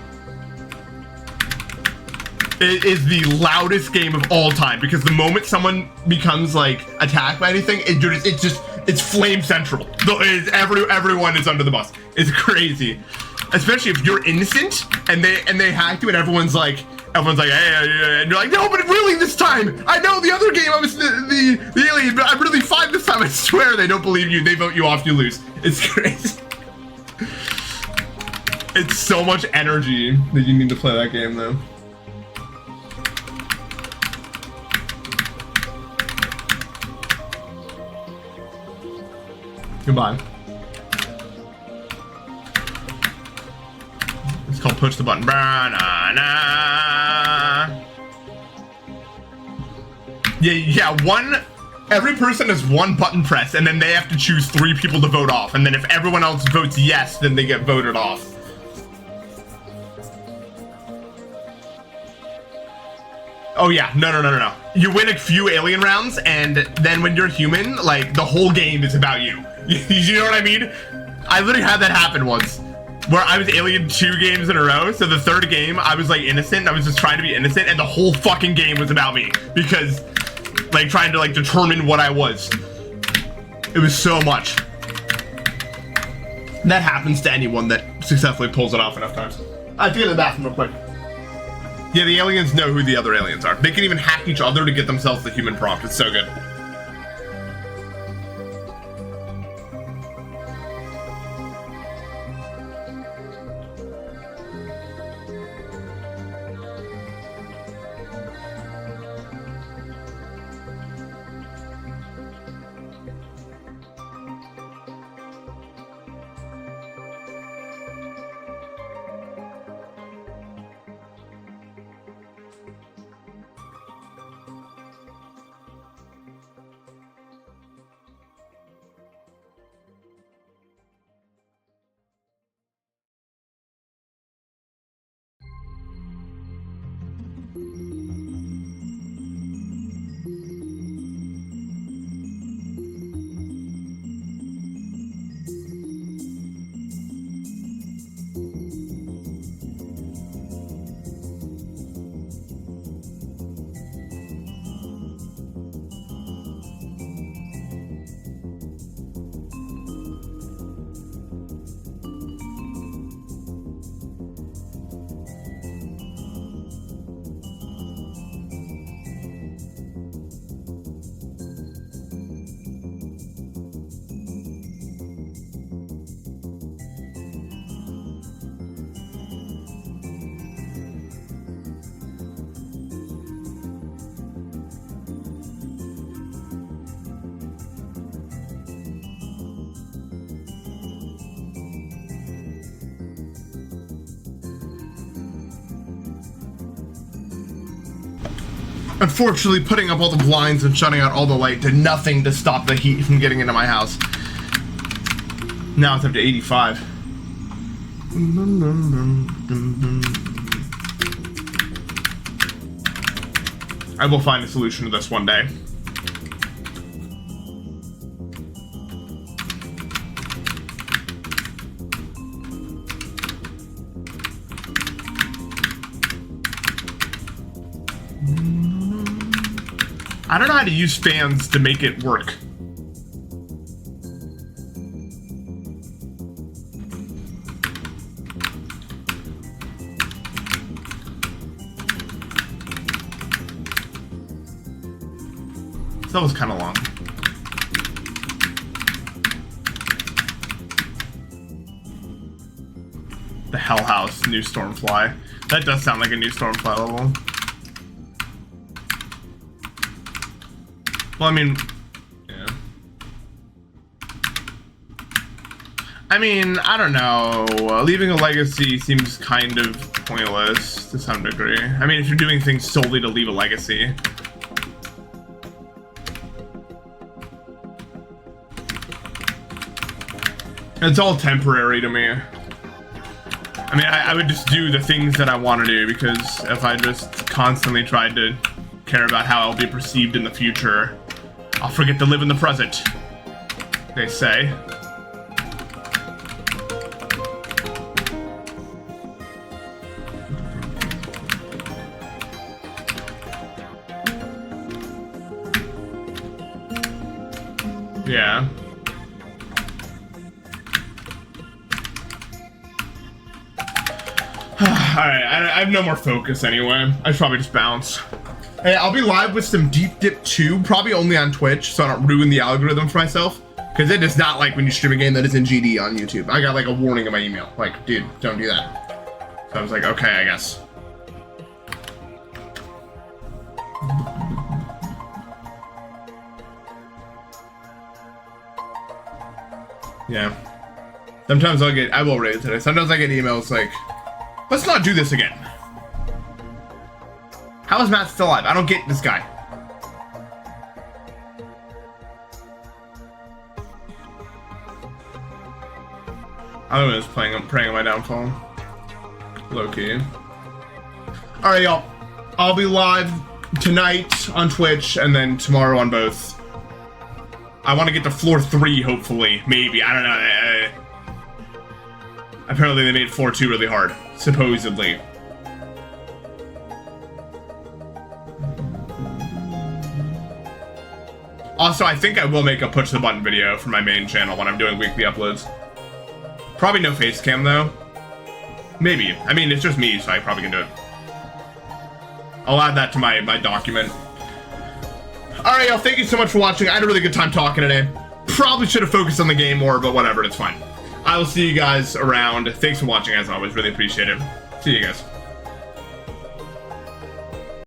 it is the loudest game of all time because the moment someone becomes, like, attacked by anything, it's flame central. Everyone is under the bus. It's crazy. Especially if you're innocent and they hacked you and everyone's like, hey, and you're like, no, but really this time, I know the other game I was the alien, but I'm really fine this time. I swear they don't believe you. They vote you off, you lose. It's crazy. It's so much energy that you need to play that game though. Goodbye. It's called push the button. Yeah, every person has 1 button press, and then they have to choose 3 people to vote off, and then if everyone else votes yes, then they get voted off. Oh yeah, no. You win a few alien rounds, and then when you're human, like, the whole game is about you. You know what I mean? I literally had that happen once, where I was alien 2 games in a row, so the 3rd game, I was, like, innocent, and I was just trying to be innocent, and the whole fucking game was about me, because, like, trying to, like, determine what I was. It was so much. That happens to anyone that successfully pulls it off enough times. I have to get to the bathroom real quick. Yeah, the aliens know who the other aliens are. They can even hack each other to get themselves the human prompt. It's so good. Unfortunately, putting up all the blinds and shutting out all the light did nothing to stop the heat from getting into my house. Now it's up to 85. I will find a solution to this one day. I don't know how to use fans to make it work. That was kind of long. The Hell House, new Stormfly. That does sound like a new Stormfly level. Well, I mean, yeah. I mean, I don't know. Leaving a legacy seems kind of pointless to some degree. I mean, if you're doing things solely to leave a legacy. It's all temporary to me. I mean, I would just do the things that I want to do, because if I just constantly tried to care about how I'll be perceived in the future, I'll forget to live in the present, they say. Yeah. Alright, I have no more focus anyway. I should probably just bounce. Hey, I'll be live with some Deep Dip 2, probably only on Twitch, so I don't ruin the algorithm for myself. Because it is not like when you stream a game that is in GD on YouTube. I got like a warning in my email. Like, dude, don't do that. So I was like, okay, I guess. Yeah. Sometimes I will raid today. Sometimes I get emails like, let's not do this again. How is Matt still alive? I don't get this guy. I was praying on my downfall. Low key. Alright, y'all. I'll be live tonight on Twitch and then tomorrow on both. I want to get to floor 3, hopefully. Maybe. I don't know. Apparently they made floor 2 really hard. Supposedly. Also, I think I will make a push the button video for my main channel when I'm doing weekly uploads. Probably no face cam though. Maybe. I mean, it's just me, so I probably can do it. I'll add that to my document. Alright, y'all, thank you so much for watching. I had a really good time talking today. Probably should have focused on the game more, but whatever, it's fine. I will see you guys around. Thanks for watching, as always. Really appreciate it. See you guys.